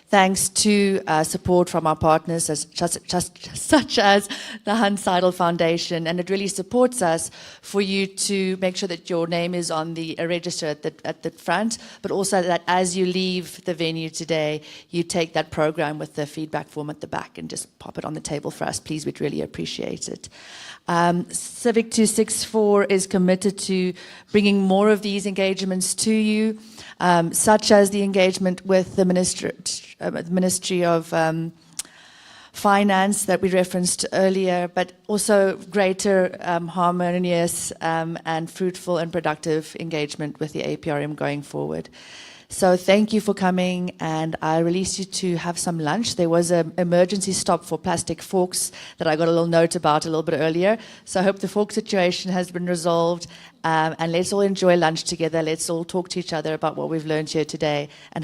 thanks to support from our partners such as the Hans Seidel Foundation, and it really supports us for you to make sure that your name is on the register at the front, but also that as you leave the venue today, you take that program with the feedback form at the back and just pop it on the table for us, please. We'd really appreciate it. Civic 264 is committed to bringing more of these engagements to you, such as the engagement with the Ministry of Finance that we referenced earlier, but also greater harmonious and fruitful and productive engagement with the APRM going forward. So thank you for coming, and I release you to have some lunch. There was an emergency stop for plastic forks that I got a little note about a little bit earlier. So I hope the fork situation has been resolved, and let's all enjoy lunch together. Let's all talk to each other about what we've learned here today. And